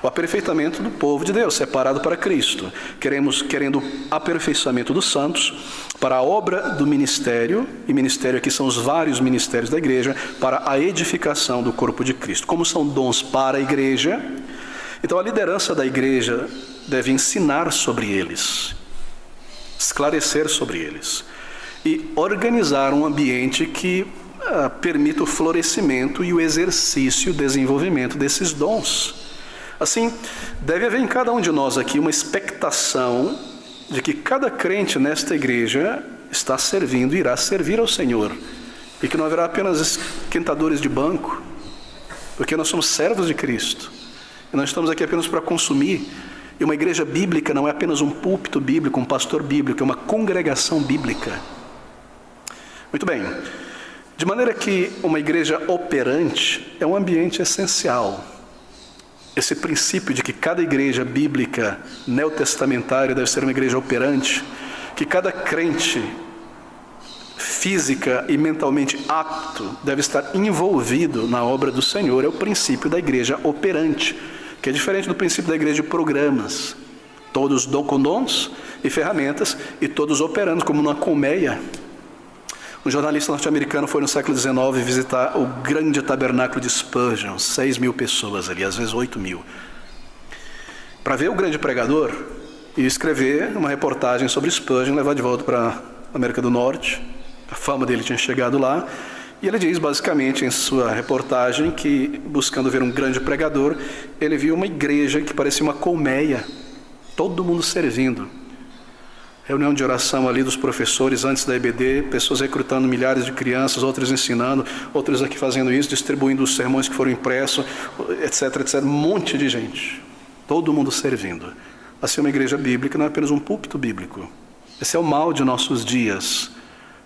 O aperfeiçoamento do povo de Deus, separado para Cristo. Querendo o aperfeiçoamento dos santos para a obra do ministério, e ministério aqui são os vários ministérios da igreja, para a edificação do corpo de Cristo. Como são dons para a igreja, então a liderança da igreja deve ensinar sobre eles, esclarecer sobre eles, e organizar um ambiente que permita o florescimento e o exercício, o desenvolvimento desses dons. Assim, deve haver em cada um de nós aqui uma expectação de que cada crente nesta igreja está servindo e irá servir ao Senhor. E que não haverá apenas esquentadores de banco, porque nós somos servos de Cristo. E nós estamos aqui apenas para consumir. E uma igreja bíblica não é apenas um púlpito bíblico, um pastor bíblico, é uma congregação bíblica. Muito bem. De maneira que uma igreja operante é um ambiente essencial. Esse princípio de que cada igreja bíblica neotestamentária deve ser uma igreja operante, que cada crente física e mentalmente apto deve estar envolvido na obra do Senhor, é o princípio da igreja operante, que é diferente do princípio da igreja de programas, todos com dons e ferramentas e todos operando como numa colmeia. Um jornalista norte-americano foi no século XIX visitar o grande tabernáculo de Spurgeon, 6.000 pessoas ali, às vezes 8.000, para ver o grande pregador e escrever uma reportagem sobre Spurgeon, levar de volta para a América do Norte. A fama dele tinha chegado lá, e ele diz basicamente em sua reportagem que, buscando ver um grande pregador, ele viu uma igreja que parecia uma colmeia, todo mundo servindo. Reunião de oração ali dos professores antes da EBD, pessoas recrutando milhares de crianças, outros ensinando, outros aqui fazendo isso, distribuindo os sermões que foram impressos, etc, etc. Um monte de gente, todo mundo servindo. Assim, uma igreja bíblica não é apenas um púlpito bíblico. Esse é o mal de nossos dias,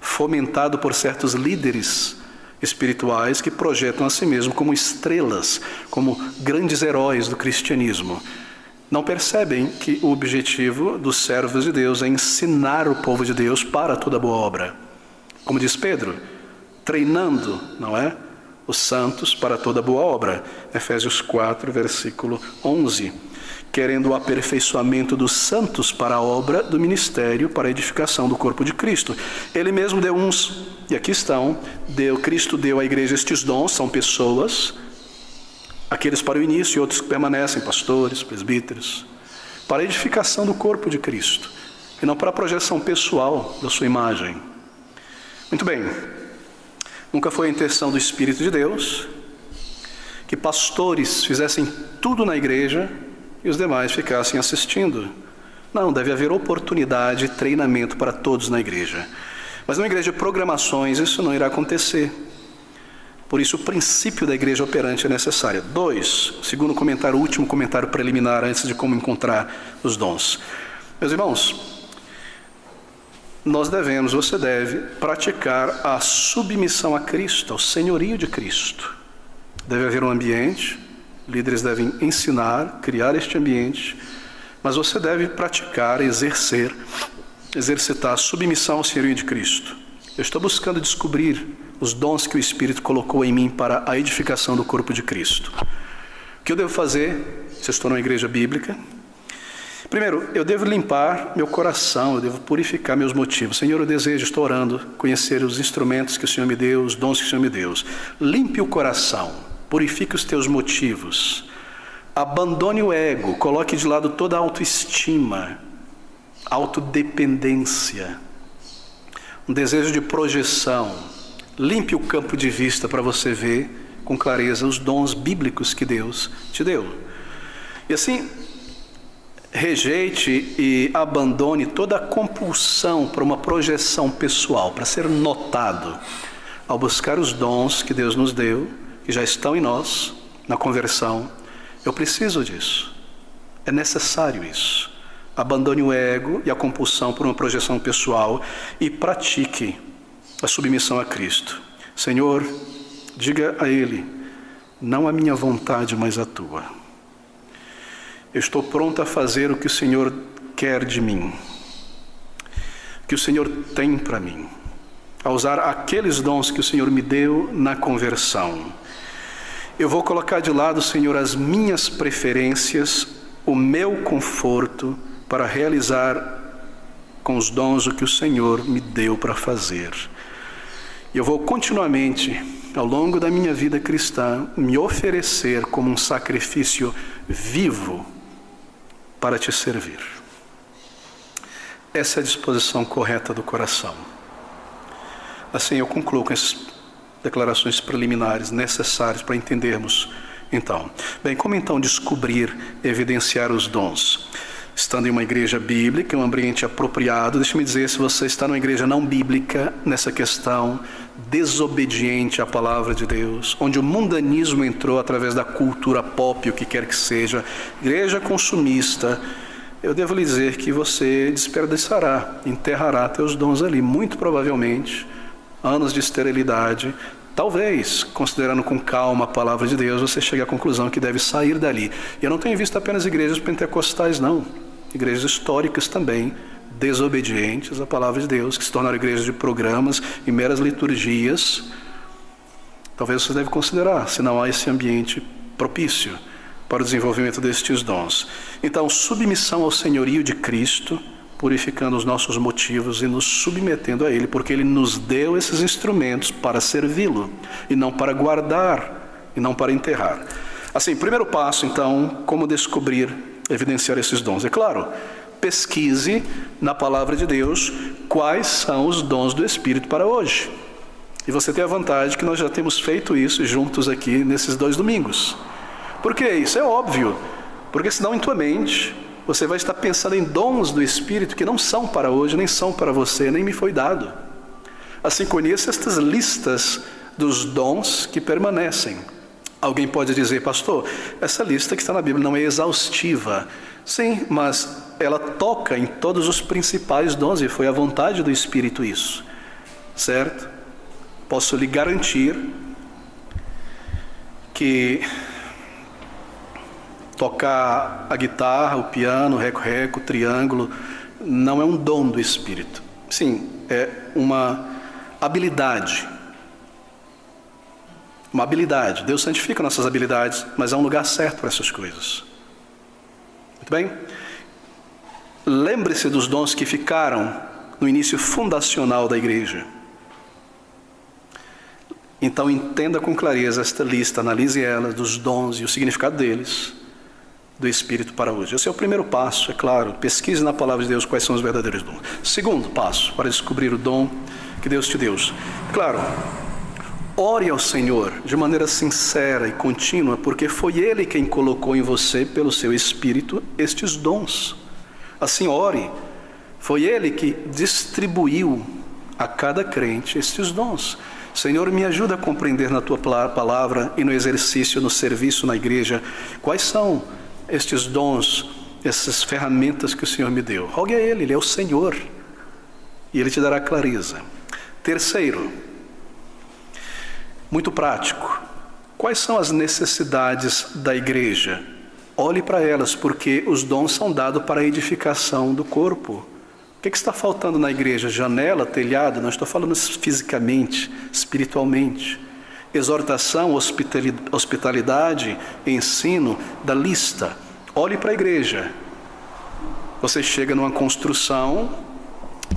fomentado por certos líderes espirituais que projetam a si mesmos como estrelas, como grandes heróis do cristianismo. Não percebem que o objetivo dos servos de Deus é ensinar o povo de Deus para toda boa obra. Como diz Pedro, treinando, não é? Os santos para toda boa obra. Efésios 4, versículo 11. Querendo o aperfeiçoamento dos santos para a obra do ministério, para a edificação do corpo de Cristo. Ele mesmo deu uns, e aqui estão, Cristo deu à igreja estes dons, são pessoas, aqueles para o início e outros que permanecem, pastores, presbíteros, para a edificação do corpo de Cristo, e não para a projeção pessoal da sua imagem. Muito bem, nunca foi a intenção do Espírito de Deus que pastores fizessem tudo na igreja e os demais ficassem assistindo. Não, deve haver oportunidade e treinamento para todos na igreja. Mas numa igreja de programações isso não irá acontecer. Por isso o princípio da igreja operante é necessário. 2, segundo comentário, o último comentário preliminar antes de como encontrar os dons. Meus irmãos, você deve praticar a submissão a Cristo, ao senhorio de Cristo. Deve haver um ambiente, líderes devem ensinar, criar este ambiente, mas você deve praticar, exercitar a submissão ao senhorio de Cristo. Eu estou buscando descobrir os dons que o Espírito colocou em mim para a edificação do corpo de Cristo. O que eu devo fazer, se eu estou numa igreja bíblica? Primeiro, eu devo limpar meu coração, eu devo purificar meus motivos. Senhor, eu desejo, estou orando, conhecer os instrumentos que o Senhor me deu, os dons que o Senhor me deu. Limpe o coração, purifique os teus motivos. Abandone o ego, coloque de lado toda a autoestima, autodependência, um desejo de projeção. Limpe o campo de vista para você ver com clareza os dons bíblicos que Deus te deu. E assim, rejeite e abandone toda a compulsão para uma projeção pessoal, para ser notado, ao buscar os dons que Deus nos deu, que já estão em nós, na conversão. Eu preciso disso, é necessário isso. Abandone o ego e a compulsão por uma projeção pessoal e pratique a submissão a Cristo. Senhor, diga a Ele, não a minha vontade, mas a Tua. Eu estou pronto a fazer o que o Senhor quer de mim, o que o Senhor tem para mim, a usar aqueles dons que o Senhor me deu na conversão. Eu vou colocar de lado, Senhor, as minhas preferências, o meu conforto, para realizar com os dons o que o Senhor me deu para fazer. Eu vou continuamente, ao longo da minha vida cristã, me oferecer como um sacrifício vivo para te servir. Essa é a disposição correta do coração. Assim eu concluo com essas declarações preliminares necessárias para entendermos, então. Bem, como então descobrir, evidenciar os dons? Estando em uma igreja bíblica, em um ambiente apropriado. Deixe-me dizer, se você está numa igreja não bíblica, nessa questão, desobediente à palavra de Deus, onde o mundanismo entrou através da cultura pop, o que quer que seja, igreja consumista, eu devo lhe dizer que você desperdiçará, enterrará teus dons ali, muito provavelmente, anos de esterilidade. Talvez, considerando com calma a palavra de Deus, você chegue à conclusão que deve sair dali. E eu não tenho visto apenas igrejas pentecostais, não. Igrejas históricas também, desobedientes à palavra de Deus, que se tornaram igrejas de programas e meras liturgias. Talvez você deve considerar, se não há esse ambiente propício para o desenvolvimento destes dons. Então, submissão ao senhorio de Cristo, purificando os nossos motivos e nos submetendo a Ele, porque Ele nos deu esses instrumentos para servi-lo, e não para guardar, e não para enterrar. Assim, primeiro passo, então, como descobrir, evidenciar esses dons? É claro, pesquise na palavra de Deus quais são os dons do Espírito para hoje. E você tem a vantagem que nós já temos feito isso juntos aqui nesses 2 domingos. Por que isso? É óbvio, porque senão em tua mente você vai estar pensando em dons do Espírito que não são para hoje, nem são para você, nem me foi dado. Assim, conheça estas listas dos dons que permanecem. Alguém pode dizer, pastor, essa lista que está na Bíblia não é exaustiva. Sim, mas ela toca em todos os principais dons e foi a vontade do Espírito isso. Certo? Posso lhe garantir que tocar a guitarra, o piano, o reco-reco, o triângulo, não é um dom do Espírito. Sim, é uma habilidade. Uma habilidade. Deus santifica nossas habilidades, mas há um lugar certo para essas coisas. Muito bem? Lembre-se dos dons que ficaram no início fundacional da igreja. Então entenda com clareza esta lista, analise ela, dos dons e o significado deles, do Espírito para hoje. Esse é o primeiro passo, é claro. Pesquise na palavra de Deus quais são os verdadeiros dons. Segundo passo, para descobrir o dom que Deus te deu. Claro, ore ao Senhor de maneira sincera e contínua, porque foi Ele quem colocou em você, pelo seu Espírito, estes dons. Assim, ore. Foi Ele que distribuiu a cada crente estes dons. Senhor, me ajuda a compreender na tua palavra e no exercício, no serviço na igreja, quais são estes dons, essas ferramentas que o Senhor me deu. Rogue a Ele é o Senhor, e Ele te dará clareza. Terceiro, muito prático, quais são as necessidades da igreja? Olhe para elas, porque os dons são dados para a edificação do corpo. O que está faltando na igreja? Janela, telhado? Não estou falando fisicamente, espiritualmente. Exortação, hospitalidade, ensino, da lista. Olhe para a igreja. Você chega numa construção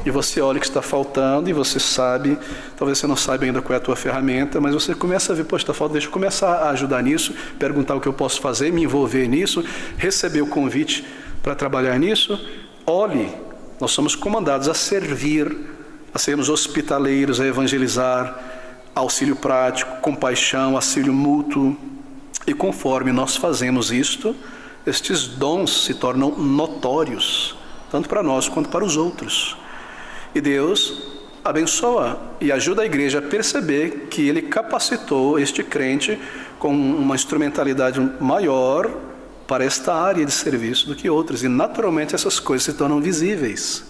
e você olha o que está faltando e você sabe, talvez você não saiba ainda qual é a tua ferramenta, mas você começa a ver, poxa, está faltando, deixa eu começar a ajudar nisso, perguntar o que eu posso fazer, me envolver nisso, receber o convite para trabalhar nisso. Olhe, nós somos comandados a servir, a sermos hospitaleiros, a evangelizar, auxílio prático, compaixão, auxílio mútuo. E conforme nós fazemos isto, estes dons se tornam notórios, tanto para nós quanto para os outros. E Deus abençoa e ajuda a igreja a perceber que Ele capacitou este crente com uma instrumentalidade maior para esta área de serviço do que outras. E naturalmente essas coisas se tornam visíveis.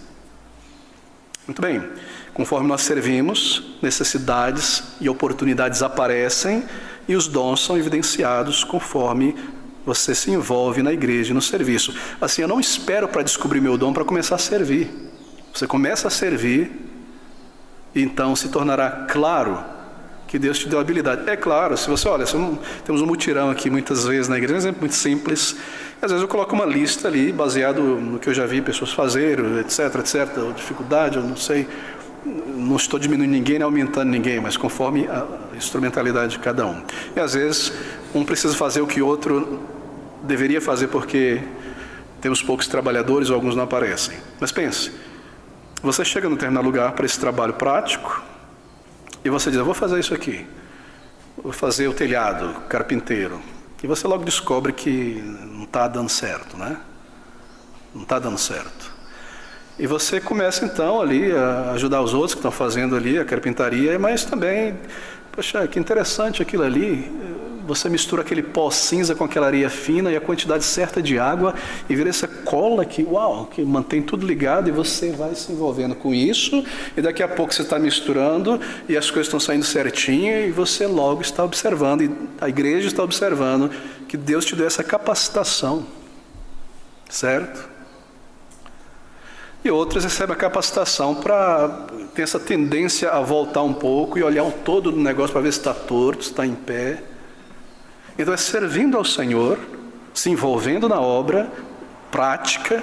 Muito bem, conforme nós servimos, necessidades e oportunidades aparecem e os dons são evidenciados conforme você se envolve na igreja e no serviço. Assim, eu não espero para descobrir meu dom para começar a servir. Você começa a servir e então se tornará claro que Deus te deu habilidade. É claro, se você olha, temos um mutirão aqui muitas vezes na igreja, um exemplo muito simples. Às vezes eu coloco uma lista ali, baseado no que eu já vi pessoas fazerem, etc, ou dificuldade, eu não sei. Não estou diminuindo ninguém, nem aumentando ninguém, mas conforme a instrumentalidade de cada um. E às vezes um precisa fazer o que o outro deveria fazer porque temos poucos trabalhadores ou alguns não aparecem. Mas pense, você chega no determinado lugar para esse trabalho prático e você diz, eu vou fazer isso aqui, vou fazer o telhado, carpinteiro. E você logo descobre que não está dando certo, né? Não está dando certo. E você começa então ali a ajudar os outros que estão fazendo ali a carpintaria, mas também, poxa, que interessante aquilo ali. Você mistura aquele pó cinza com aquela areia fina e a quantidade certa de água e vira essa cola que, uau, que mantém tudo ligado e você vai se envolvendo com isso e daqui a pouco você está misturando e as coisas estão saindo certinho e você logo está observando e a igreja está observando que Deus te deu essa capacitação, certo? E outras recebem a capacitação para ter essa tendência a voltar um pouco e olhar o todo do negócio para ver se está torto, se está em pé. Então é servindo ao Senhor, se envolvendo na obra prática,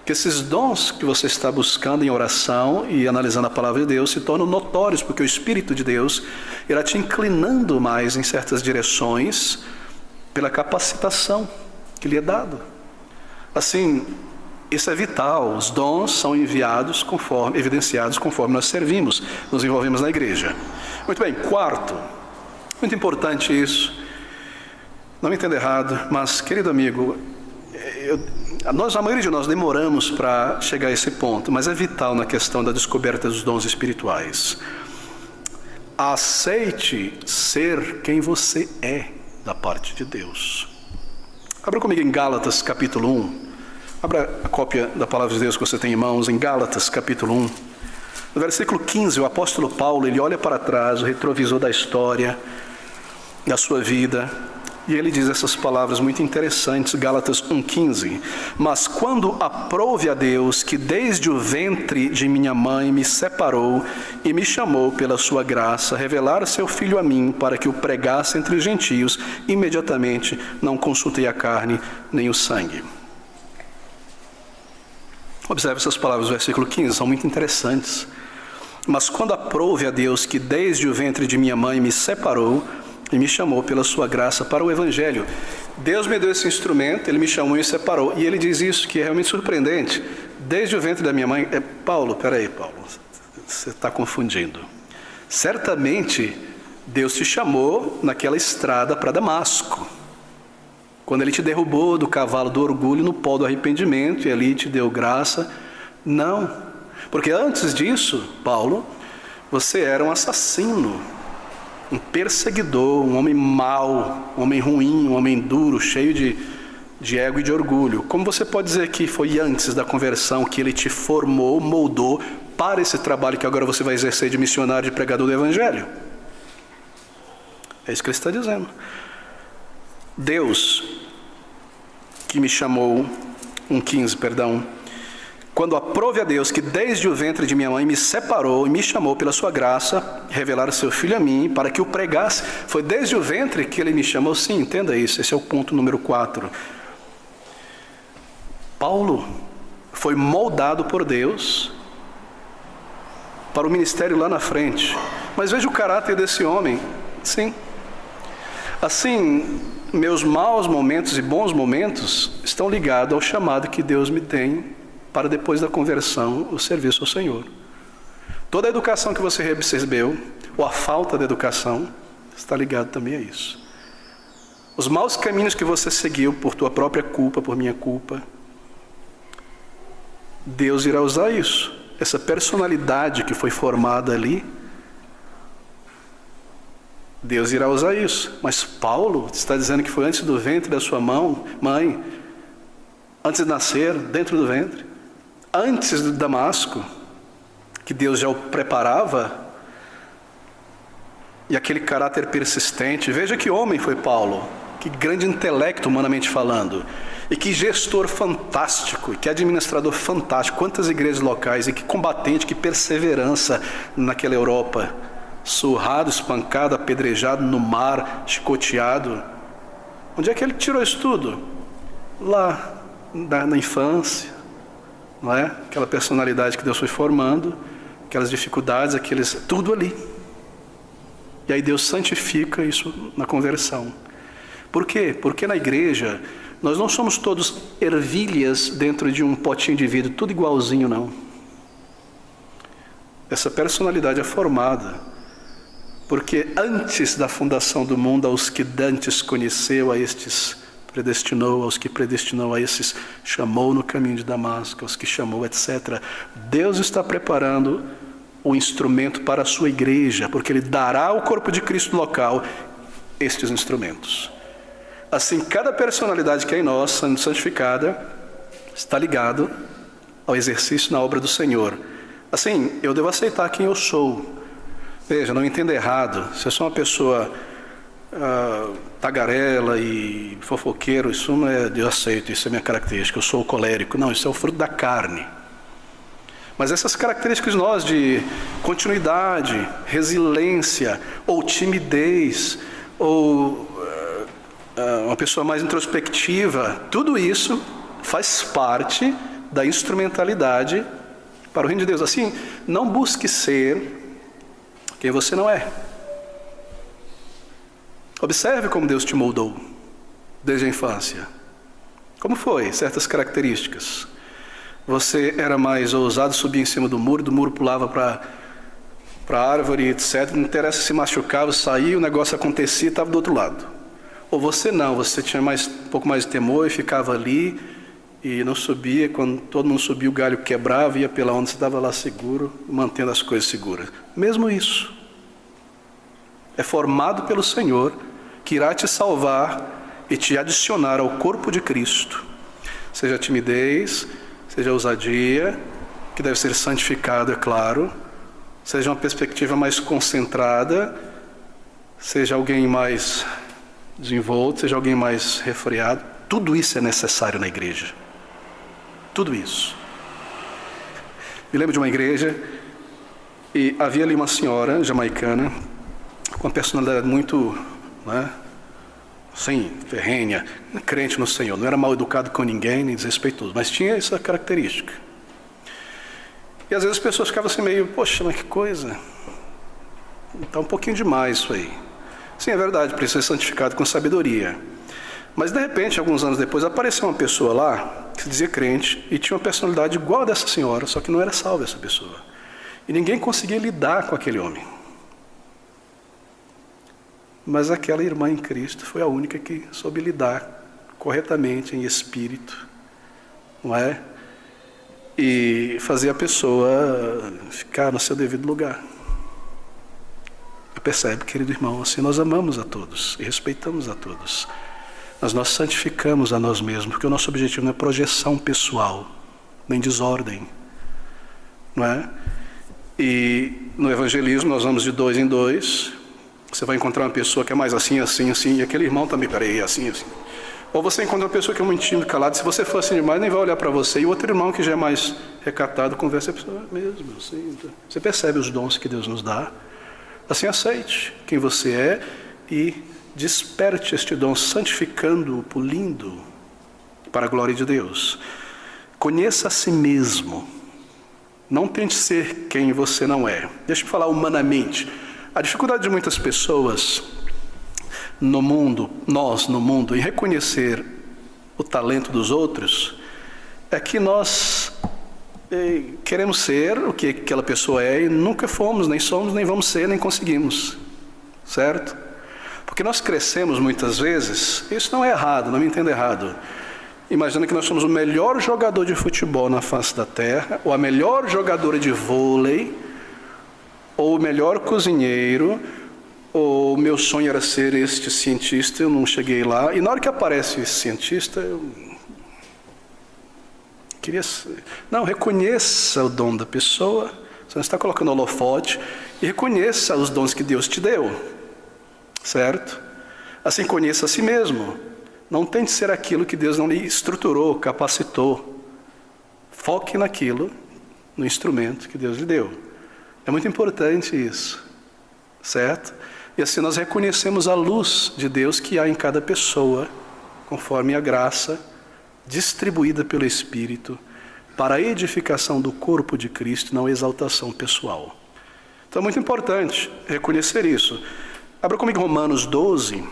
que esses dons que você está buscando em oração e analisando a palavra de Deus se tornam notórios, porque o Espírito de Deus irá te inclinando mais em certas direções pela capacitação que lhe é dado. Assim, isso é vital, os dons são evidenciados conforme nós servimos, nos envolvemos na igreja. Muito bem, quarto, muito importante isso. Não me entenda errado, mas, querido amigo, a maioria de nós demoramos para chegar a esse ponto, mas é vital na questão da descoberta dos dons espirituais. Aceite ser quem você é da parte de Deus. Abra comigo em Gálatas capítulo 1. Abra a cópia da palavra de Deus que você tem em mãos, em Gálatas capítulo 1. No versículo 15, o apóstolo Paulo, ele olha para trás, o retrovisor da história, da sua vida, e ele diz essas palavras muito interessantes, Gálatas 1,15. Mas quando aprouve a Deus, que desde o ventre de minha mãe me separou e me chamou pela sua graça, revelar seu Filho a mim, para que o pregasse entre os gentios, imediatamente não consultei a carne nem o sangue. Observe essas palavras do versículo 15, são muito interessantes. Mas quando aprouve a Deus, que desde o ventre de minha mãe me separou e me chamou pela sua graça para o Evangelho. Deus me deu esse instrumento, Ele me chamou e me separou. E Ele diz isso, que é realmente surpreendente. Desde o ventre da minha mãe... Paulo, você está confundindo. Certamente, Deus te chamou naquela estrada para Damasco. Quando Ele te derrubou do cavalo do orgulho no pó do arrependimento e ali te deu graça. Não. Porque antes disso, Paulo, Você era um assassino, um perseguidor, um homem mau, um homem ruim, um homem duro, cheio de ego e de orgulho. Como você pode dizer que foi antes da conversão que ele te formou, moldou para esse trabalho que agora você vai exercer de missionário, de pregador do Evangelho? É isso que ele está dizendo. Deus, que me chamou, 1,15, perdão, quando aprove a Deus que desde o ventre de minha mãe me separou e me chamou pela sua graça, revelar o seu Filho a mim, para que o pregasse. Foi desde o ventre que ele me chamou? Sim, entenda isso, esse é o ponto número 4. Paulo foi moldado por Deus para o ministério lá na frente. Mas veja o caráter desse homem. Sim. Assim, meus maus momentos e bons momentos estão ligados ao chamado que Deus me tem para depois da conversão, o serviço ao Senhor. Toda a educação que você recebeu, ou a falta de educação, está ligado também a isso. Os maus caminhos que você seguiu por tua própria culpa, por minha culpa, Deus irá usar isso. Essa personalidade que foi formada ali, Deus irá usar isso. Mas Paulo está dizendo que foi antes do ventre da sua mãe, antes de nascer, dentro do ventre, antes de Damasco, que Deus já o preparava, e aquele caráter persistente. Veja que homem foi Paulo, que grande intelecto humanamente falando, e que gestor fantástico, que administrador fantástico, quantas igrejas locais, e que combatente, que perseverança naquela Europa, surrado, espancado, apedrejado no mar, chicoteado. Onde é que ele tirou isso tudo? Lá, na infância, não é? Aquela personalidade que Deus foi formando, aquelas dificuldades, tudo ali. E aí Deus santifica isso na conversão. Por quê? Porque na igreja nós não somos todos ervilhas dentro de um potinho de vidro, tudo igualzinho, não. Essa personalidade é formada porque antes da fundação do mundo, aos que dantes conheceu, a estes predestinou, aos que predestinou, a esses chamou no caminho de Damasco, aos que chamou, etc. Deus está preparando o instrumento para a sua igreja, porque Ele dará ao corpo de Cristo local estes instrumentos. Assim, cada personalidade que é em nós, sendo santificada, está ligado ao exercício na obra do Senhor. Assim, eu devo aceitar quem eu sou. Veja, não entenda errado. Se eu sou uma pessoa tagarela e fofoqueiro, isso não é, eu aceito, isso é minha característica. Eu sou colérico. Não, isso é o fruto da carne. Mas essas características nós de continuidade, resiliência, ou timidez, ou uma pessoa mais introspectiva, tudo isso faz parte da instrumentalidade para o reino de Deus. Assim, não busque ser quem você não é. Observe como Deus te moldou desde a infância. Como foi? Certas características. Você era mais ousado, subia em cima do muro pulava para a árvore, etc. Não interessa se machucava, saía, o negócio acontecia e estava do outro lado. Ou você não, você tinha um pouco mais de temor e ficava ali e não subia. Quando todo mundo subia, o galho quebrava, ia pela onda, você estava lá seguro, mantendo as coisas seguras. Mesmo isso. É formado pelo Senhor, que irá te salvar e te adicionar ao corpo de Cristo. Seja timidez, seja ousadia, que deve ser santificado, é claro. Seja uma perspectiva mais concentrada, seja alguém mais desenvolto, seja alguém mais refreado. Tudo isso é necessário na igreja. Tudo isso. Me lembro de uma igreja e havia ali uma senhora jamaicana com uma personalidade muito, assim, ferrenha, crente no Senhor. Não era mal educado com ninguém, nem desrespeitoso, mas tinha essa característica. E às vezes as pessoas ficavam assim meio, poxa, mas que coisa. Está um pouquinho demais isso aí. Sim, é verdade, precisa ser santificado com sabedoria. Mas de repente, alguns anos depois, apareceu uma pessoa lá, que se dizia crente, e tinha uma personalidade igual a dessa senhora, só que não era salva essa pessoa. E ninguém conseguia lidar com aquele homem. Mas aquela irmã em Cristo foi a única que soube lidar corretamente em espírito, não é? E fazer a pessoa ficar no seu devido lugar. Percebe, querido irmão, assim nós amamos a todos e respeitamos a todos. Mas nós santificamos a nós mesmos, porque o nosso objetivo não é projeção pessoal, nem desordem, não é? E no evangelismo nós vamos de 2 em 2. Você vai encontrar uma pessoa que é mais assim, assim, assim, e aquele irmão também, peraí, assim, assim. Ou você encontra uma pessoa que é muito tímida, calada, se você for assim demais, nem vai olhar para você. E o outro irmão que já é mais recatado, conversa, a pessoa mesmo, assim. Você percebe os dons que Deus nos dá. Assim, aceite quem você é e desperte este dom, santificando-o, polindo para a glória de Deus. Conheça a si mesmo. Não tente ser quem você não é. Deixa eu falar humanamente. A dificuldade de muitas pessoas no mundo, nós no mundo, em reconhecer o talento dos outros, é que nós queremos ser o que aquela pessoa é e nunca fomos, nem somos, nem vamos ser, nem conseguimos. Certo? Porque nós crescemos muitas vezes, isso não é errado, não me entenda errado. Imagina que nós somos o melhor jogador de futebol na face da terra, ou a melhor jogadora de vôlei, ou o melhor cozinheiro, ou meu sonho era ser este cientista, eu não cheguei lá. E na hora que aparece esse cientista, eu queria ser. Não, reconheça o dom da pessoa, você não está colocando holofote, e reconheça os dons que Deus te deu, certo? Assim, conheça a si mesmo. Não tente ser aquilo que Deus não lhe estruturou, capacitou. Foque naquilo, no instrumento que Deus lhe deu. É muito importante isso, certo? E assim nós reconhecemos a luz de Deus que há em cada pessoa, conforme a graça distribuída pelo Espírito, para a edificação do corpo de Cristo, não exaltação pessoal. Então é muito importante reconhecer isso. Abra comigo Romanos 12,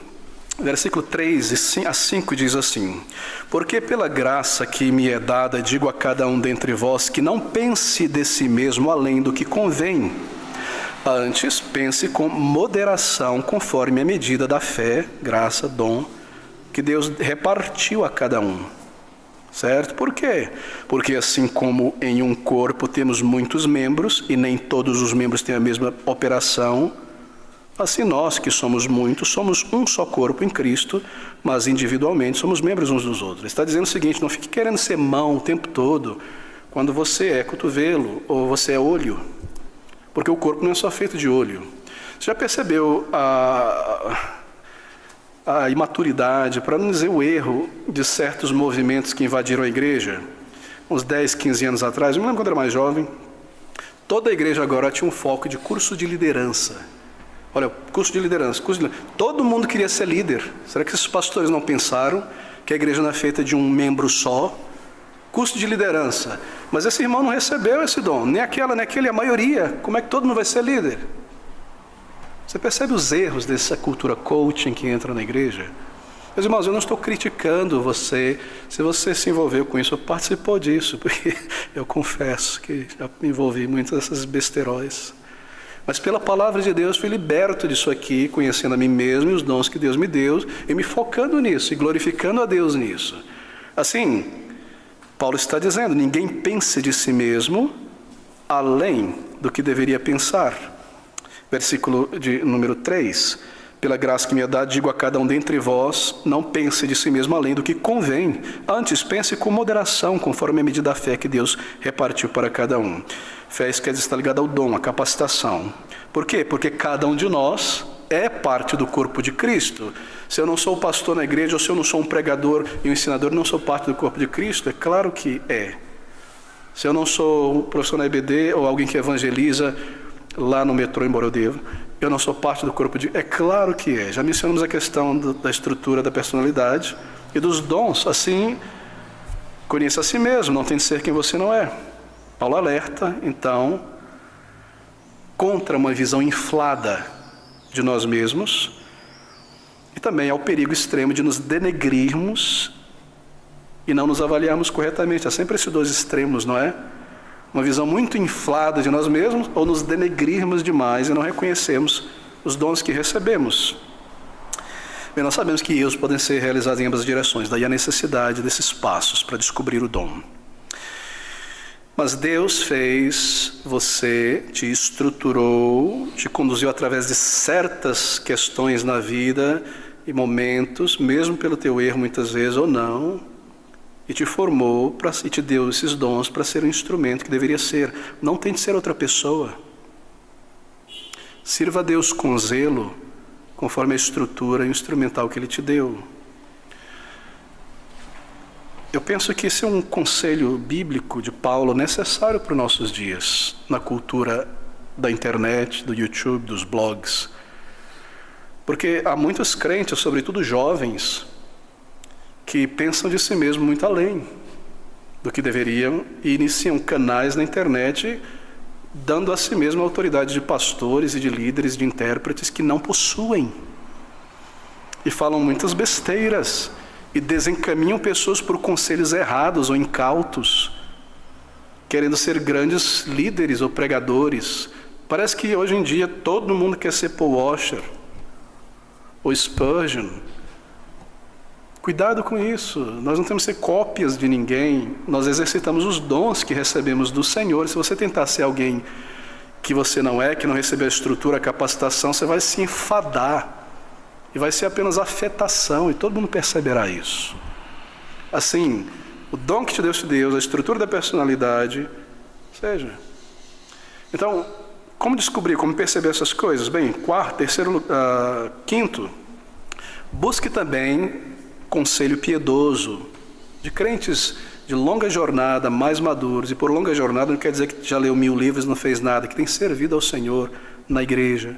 versículo 3 a 5 diz assim: porque pela graça que me é dada, digo a cada um dentre vós, que não pense de si mesmo além do que convém. Antes, pense com moderação, conforme a medida da fé, graça, dom, que Deus repartiu a cada um. Certo? Por quê? Porque assim como em um corpo temos muitos membros, e nem todos os membros têm a mesma operação, assim nós, que somos muitos, somos um só corpo em Cristo, mas individualmente somos membros uns dos outros. Ele está dizendo o seguinte: não fique querendo ser mão o tempo todo, quando você é cotovelo ou você é olho, porque o corpo não é só feito de olho. Você já percebeu a imaturidade, para não dizer o erro, de certos movimentos que invadiram a igreja? Uns 10, 15 anos atrás, eu me lembro quando eu era mais jovem, toda a igreja agora tinha um foco de curso de liderança. Olha, curso de liderança, todo mundo queria ser líder. Será que esses pastores não pensaram que a igreja não é feita de um membro só? Curso de liderança. Mas esse irmão não recebeu esse dom, nem aquela, nem aquele, a maioria. Como é que todo mundo vai ser líder? Você percebe os erros dessa cultura coaching que entra na igreja? Meus irmãos, eu não estou criticando você, se você se envolveu com isso, ou participou disso, porque eu confesso que já me envolvi em muitas dessas besteróis. Mas pela palavra de Deus fui liberto disso aqui, conhecendo a mim mesmo e os dons que Deus me deu, e me focando nisso, e glorificando a Deus nisso. Assim, Paulo está dizendo: ninguém pense de si mesmo além do que deveria pensar. Versículo de número 3. Pela graça que me é dada, digo a cada um dentre vós, não pense de si mesmo além do que convém. Antes, pense com moderação, conforme a medida da fé que Deus repartiu para cada um. Fé quer dizer, está ligada ao dom, à capacitação. Por quê? Porque cada um de nós é parte do corpo de Cristo. Se eu não sou pastor na igreja, ou se eu não sou um pregador e um ensinador, não sou parte do corpo de Cristo? É claro que é. Se eu não sou um professor na EBD, ou alguém que evangeliza lá no metrô, embora eu deva, eu não sou parte do corpo de... É claro que é. Já mencionamos a questão da estrutura da personalidade e dos dons. Assim, conheça a si mesmo, não tem de ser quem você não é. Paulo alerta, então, contra uma visão inflada de nós mesmos e também ao perigo extremo de nos denegrirmos e não nos avaliarmos corretamente. Há sempre esses dois extremos, não é? Uma visão muito inflada de nós mesmos, ou nos denegrirmos demais e não reconhecemos os dons que recebemos. Bem, nós sabemos que erros podem ser realizados em ambas as direções, daí a necessidade desses passos para descobrir o dom. Mas Deus fez você, te estruturou, te conduziu através de certas questões na vida e momentos, mesmo pelo teu erro muitas vezes ou não, e te formou e te deu esses dons para ser um instrumento que deveria ser. Não tente ser outra pessoa. Sirva a Deus com zelo, conforme a estrutura instrumental que Ele te deu. Eu penso que esse é um conselho bíblico de Paulo necessário para os nossos dias, na cultura da internet, do YouTube, dos blogs. Porque há muitos crentes, sobretudo jovens, que pensam de si mesmo muito além do que deveriam e iniciam canais na internet dando a si mesmo a autoridade de pastores e de líderes, de intérpretes que não possuem. E falam muitas besteiras e desencaminham pessoas por conselhos errados ou incautos, querendo ser grandes líderes ou pregadores. Parece que hoje em dia todo mundo quer ser Paul Washer ou Spurgeon. Cuidado com isso, nós não temos que ser cópias de ninguém, nós exercitamos os dons que recebemos do Senhor. Se você tentar ser alguém que você não é, que não recebeu a estrutura, a capacitação, você vai se enfadar. E vai ser apenas afetação, e todo mundo perceberá isso. Assim, o dom que Deus te deu, a estrutura da personalidade, seja. Então, como descobrir, como perceber essas coisas? Bem, quinto, busque também conselho piedoso, de crentes de longa jornada, mais maduros. E por longa jornada não quer dizer que já leu 1000 livros e não fez nada, que tem servido ao Senhor na igreja.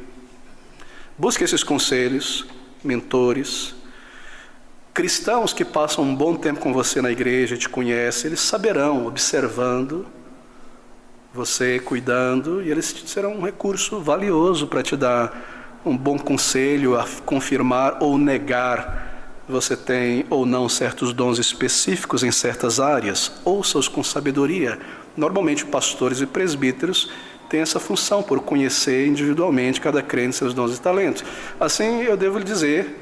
Busque esses conselhos, mentores, cristãos que passam um bom tempo com você na igreja, te conhecem, eles saberão, observando você, cuidando, e eles serão um recurso valioso para te dar um bom conselho, a confirmar ou negar que você tem ou não certos dons específicos em certas áreas. Ouça-os com sabedoria. Normalmente pastores e presbíteros tem essa função por conhecer individualmente cada crente seus dons e talentos. Assim, eu devo lhe dizer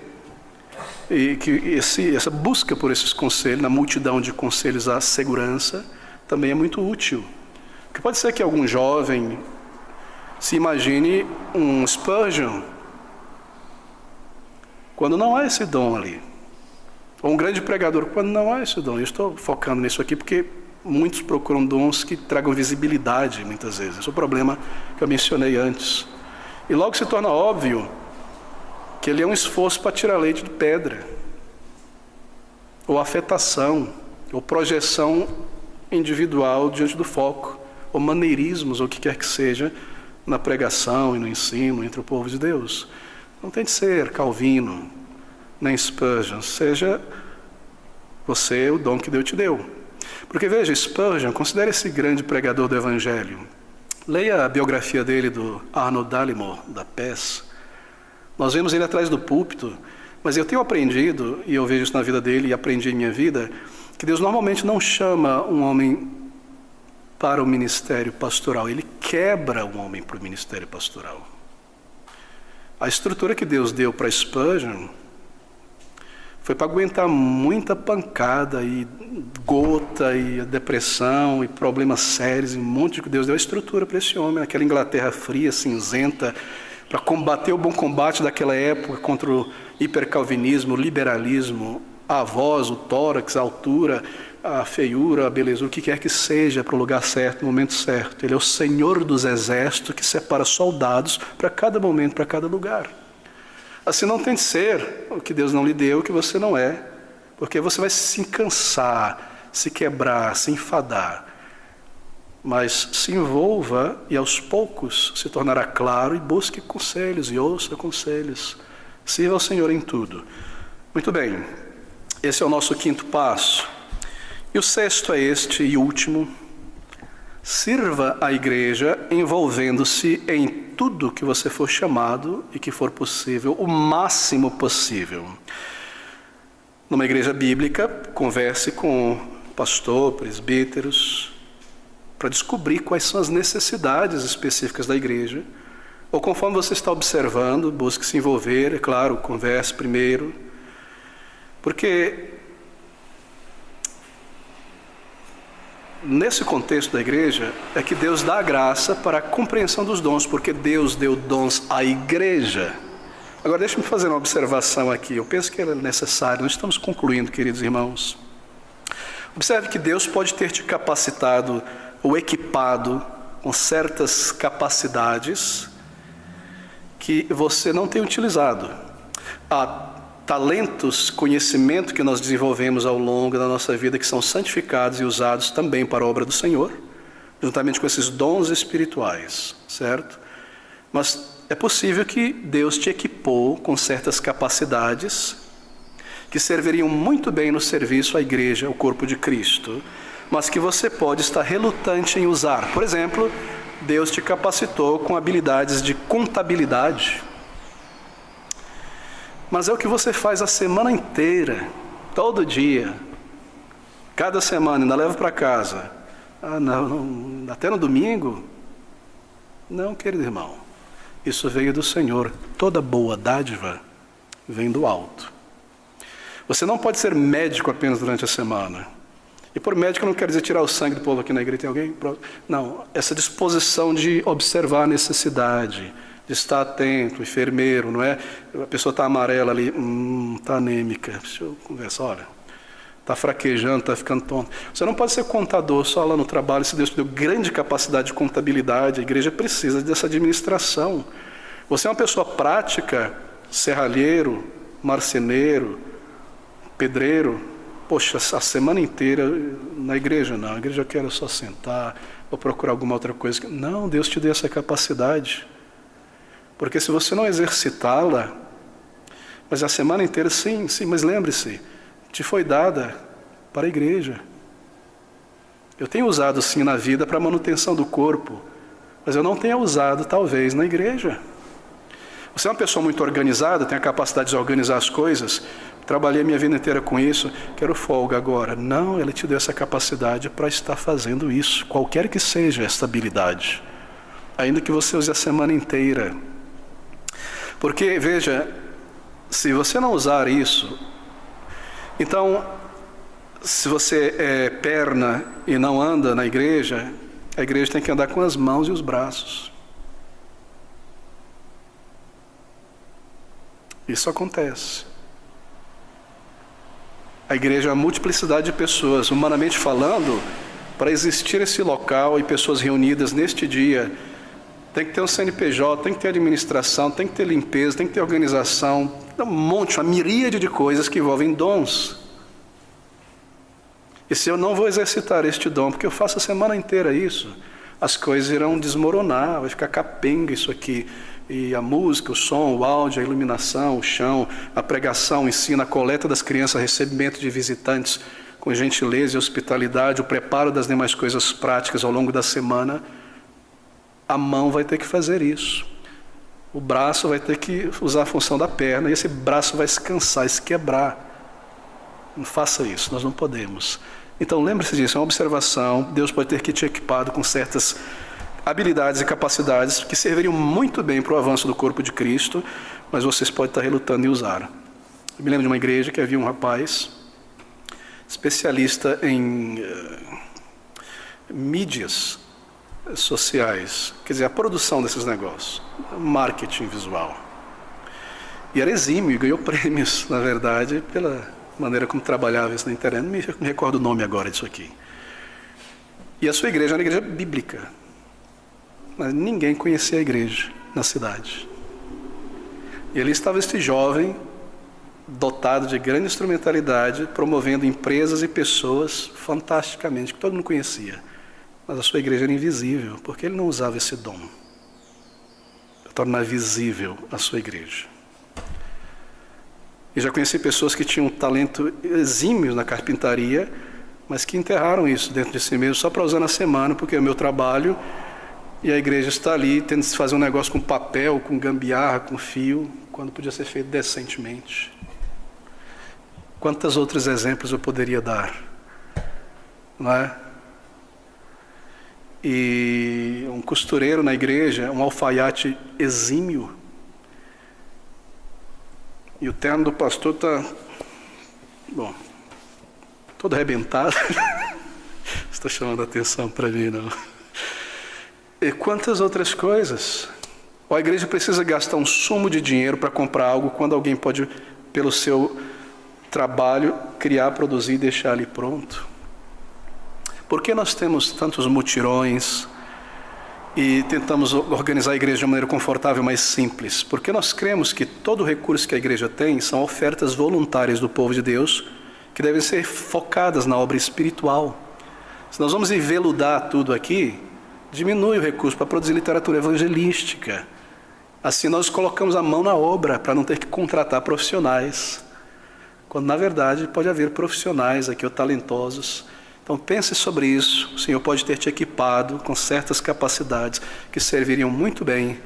que essa busca por esses conselhos, na multidão de conselhos à segurança, também é muito útil. Porque pode ser que algum jovem se imagine um Spurgeon, quando não há esse dom ali. Ou um grande pregador, quando não há esse dom. Eu estou focando nisso aqui porque muitos procuram dons que tragam visibilidade, muitas vezes. Esse é o problema que eu mencionei antes. E logo se torna óbvio que ele é um esforço para tirar leite de pedra, ou afetação, ou projeção individual diante do foco, ou maneirismos, ou o que quer que seja, na pregação e no ensino entre o povo de Deus. Não tem de ser Calvino, nem Spurgeon. Seja você o dom que Deus te deu. Porque veja, Spurgeon, considere esse grande pregador do Evangelho. Leia a biografia dele do Arnold Dallimore, da PES. Nós vemos ele atrás do púlpito, mas eu tenho aprendido, e eu vejo isso na vida dele e aprendi em minha vida, que Deus normalmente não chama um homem para o ministério pastoral, Ele quebra um homem para o ministério pastoral. A estrutura que Deus deu para Spurgeon foi para aguentar muita pancada e gota e depressão e problemas sérios, e um monte de que Deus deu a estrutura para esse homem, naquela Inglaterra fria, cinzenta, para combater o bom combate daquela época contra o hipercalvinismo, o liberalismo, a voz, o tórax, a altura, a feiura, a beleza, o que quer que seja, para o lugar certo, no momento certo. Ele é o Senhor dos exércitos que separa soldados para cada momento, para cada lugar. Assim não tem de ser o que Deus não lhe deu, o que você não é, porque você vai se cansar, se quebrar, se enfadar. Mas se envolva e aos poucos se tornará claro e busque conselhos e ouça conselhos. Sirva ao Senhor em tudo. Muito bem, esse é o nosso quinto passo. E o sexto é este e último. Sirva a igreja envolvendo-se em tudo que você for chamado e que for possível, o máximo possível. Numa igreja bíblica, converse com pastor, presbíteros, para descobrir quais são as necessidades específicas da igreja. Ou conforme você está observando, busque se envolver, é claro, converse primeiro. Porque nesse contexto da igreja, é que Deus dá a graça para a compreensão dos dons, porque Deus deu dons à igreja. Agora, deixa-me fazer uma observação aqui. Eu penso que ela é necessária. Nós estamos concluindo, queridos irmãos. Observe que Deus pode ter te capacitado ou equipado com certas capacidades que você não tem utilizado. Há talentos, conhecimento que nós desenvolvemos ao longo da nossa vida que são santificados e usados também para a obra do Senhor, juntamente com esses dons espirituais, certo? Mas é possível que Deus te equipou com certas capacidades que serviriam muito bem no serviço à igreja, ao corpo de Cristo, mas que você pode estar relutante em usar. Por exemplo, Deus te capacitou com habilidades de contabilidade, mas é o que você faz a semana inteira, todo dia, cada semana, ainda leva para casa. Não, até no domingo? Não, querido irmão, isso veio do Senhor. Toda boa dádiva vem do alto. Você não pode ser médico apenas durante a semana. E por médico eu não quero dizer tirar o sangue do povo aqui na igreja. Tem alguém? Não, essa disposição de observar a necessidade, de estar atento, enfermeiro, não é? A pessoa está amarela ali, está anêmica. Deixa eu conversar, olha, está fraquejando, está ficando tonto. Você não pode ser contador só lá no trabalho. Se Deus te deu grande capacidade de contabilidade, a igreja precisa dessa administração. Você é uma pessoa prática, serralheiro, marceneiro, pedreiro. Poxa, a semana inteira na igreja não. A igreja eu quero só sentar, ou procurar alguma outra coisa. Não, Deus te deu essa capacidade. Porque se você não exercitá-la, mas a semana inteira, sim, mas lembre-se, te foi dada para a igreja. Eu tenho usado sim na vida para a manutenção do corpo, mas eu não tenho usado talvez na igreja. Você é uma pessoa muito organizada, tem a capacidade de organizar as coisas. Trabalhei a minha vida inteira com isso, quero folga agora. Não, Ele te deu essa capacidade para estar fazendo isso, qualquer que seja essa habilidade. Ainda que você use a semana inteira. Porque, veja, se você não usar isso, então, se você é perna e não anda na igreja, a igreja tem que andar com as mãos e os braços. Isso acontece. A igreja é uma multiplicidade de pessoas. Humanamente falando, para existir esse local e pessoas reunidas neste dia, tem que ter um CNPJ, tem que ter administração, tem que ter limpeza, tem que ter organização, um monte, uma miríade de coisas que envolvem dons. E se eu não vou exercitar este dom, porque eu faço a semana inteira isso, as coisas irão desmoronar, vai ficar capenga isso aqui. E a música, o som, o áudio, a iluminação, o chão, a pregação, o ensino, a coleta das crianças, o recebimento de visitantes com gentileza e hospitalidade, o preparo das demais coisas práticas ao longo da semana, a mão vai ter que fazer isso. O braço vai ter que usar a função da perna, e esse braço vai se cansar, se quebrar. Não faça isso, nós não podemos. Então lembre-se disso, é uma observação. Deus pode ter que te equipado com certas habilidades e capacidades que serviriam muito bem para o avanço do corpo de Cristo, mas vocês podem estar relutando em usar. Eu me lembro de uma igreja que havia um rapaz especialista em mídias sociais, quer dizer, a produção desses negócios, marketing visual. E era exímio, e ganhou prêmios, na verdade, pela maneira como trabalhava isso na internet. Não me recordo o nome agora disso aqui. E a sua igreja era uma igreja bíblica. Mas ninguém conhecia a igreja na cidade. E ali estava este jovem, dotado de grande instrumentalidade, promovendo empresas e pessoas fantasticamente, que todo mundo conhecia. Mas a sua igreja era invisível, porque ele não usava esse dom. Tornar visível a sua igreja. E já conheci pessoas que tinham talento exímio na carpintaria, mas que enterraram isso dentro de si mesmo, só para usar na semana, porque é o meu trabalho. E a igreja está ali tendo que se fazer um negócio com papel, com gambiarra, com fio, quando podia ser feito decentemente. Quantos outros exemplos eu poderia dar? Não é? E um costureiro na igreja, um alfaiate exímio. E o terno do pastor está, todo arrebentado. Estou chamando a atenção para mim, não. E quantas outras coisas. Ou a igreja precisa gastar um sumo de dinheiro para comprar algo quando alguém pode, pelo seu trabalho, criar, produzir e deixar ali pronto. Por que nós temos tantos mutirões e tentamos organizar a igreja de uma maneira confortável, mais simples? Porque nós cremos que todo o recurso que a igreja tem são ofertas voluntárias do povo de Deus que devem ser focadas na obra espiritual. Se nós vamos enveludar tudo aqui, diminui o recurso para produzir literatura evangelística. Assim nós colocamos a mão na obra para não ter que contratar profissionais. Quando na verdade pode haver profissionais aqui, ou talentosos. Então pense sobre isso. O Senhor pode ter te equipado com certas capacidades que serviriam muito bem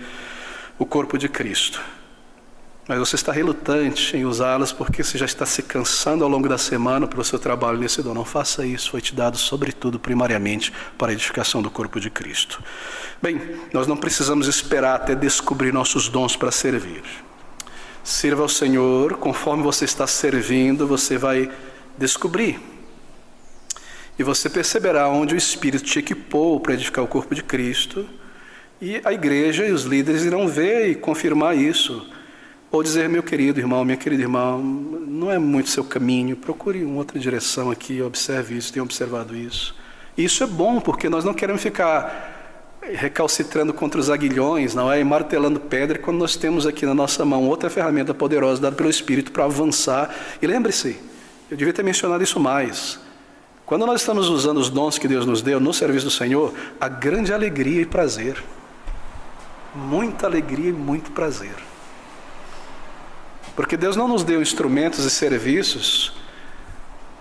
o corpo de Cristo. Mas você está relutante em usá-las porque você já está se cansando ao longo da semana pelo seu trabalho nesse dom. Não faça isso, foi te dado sobretudo, primariamente, para a edificação do corpo de Cristo. Bem, nós não precisamos esperar até descobrir nossos dons para servir. Sirva ao Senhor, conforme você está servindo, você vai descobrir. E você perceberá onde o Espírito te equipou para edificar o corpo de Cristo. E a igreja e os líderes irão ver e confirmar isso. Ou dizer, meu querido irmão, minha querida irmã, não é muito seu caminho, procure uma outra direção aqui, observe isso, tenha observado isso. E isso é bom, porque nós não queremos ficar recalcitrando contra os aguilhões, não é? E martelando pedra, quando nós temos aqui na nossa mão outra ferramenta poderosa dada pelo Espírito para avançar. E lembre-se, eu devia ter mencionado isso mais. Quando nós estamos usando os dons que Deus nos deu no serviço do Senhor, há grande alegria e prazer. Muita alegria e muito prazer. Porque Deus não nos deu instrumentos e serviços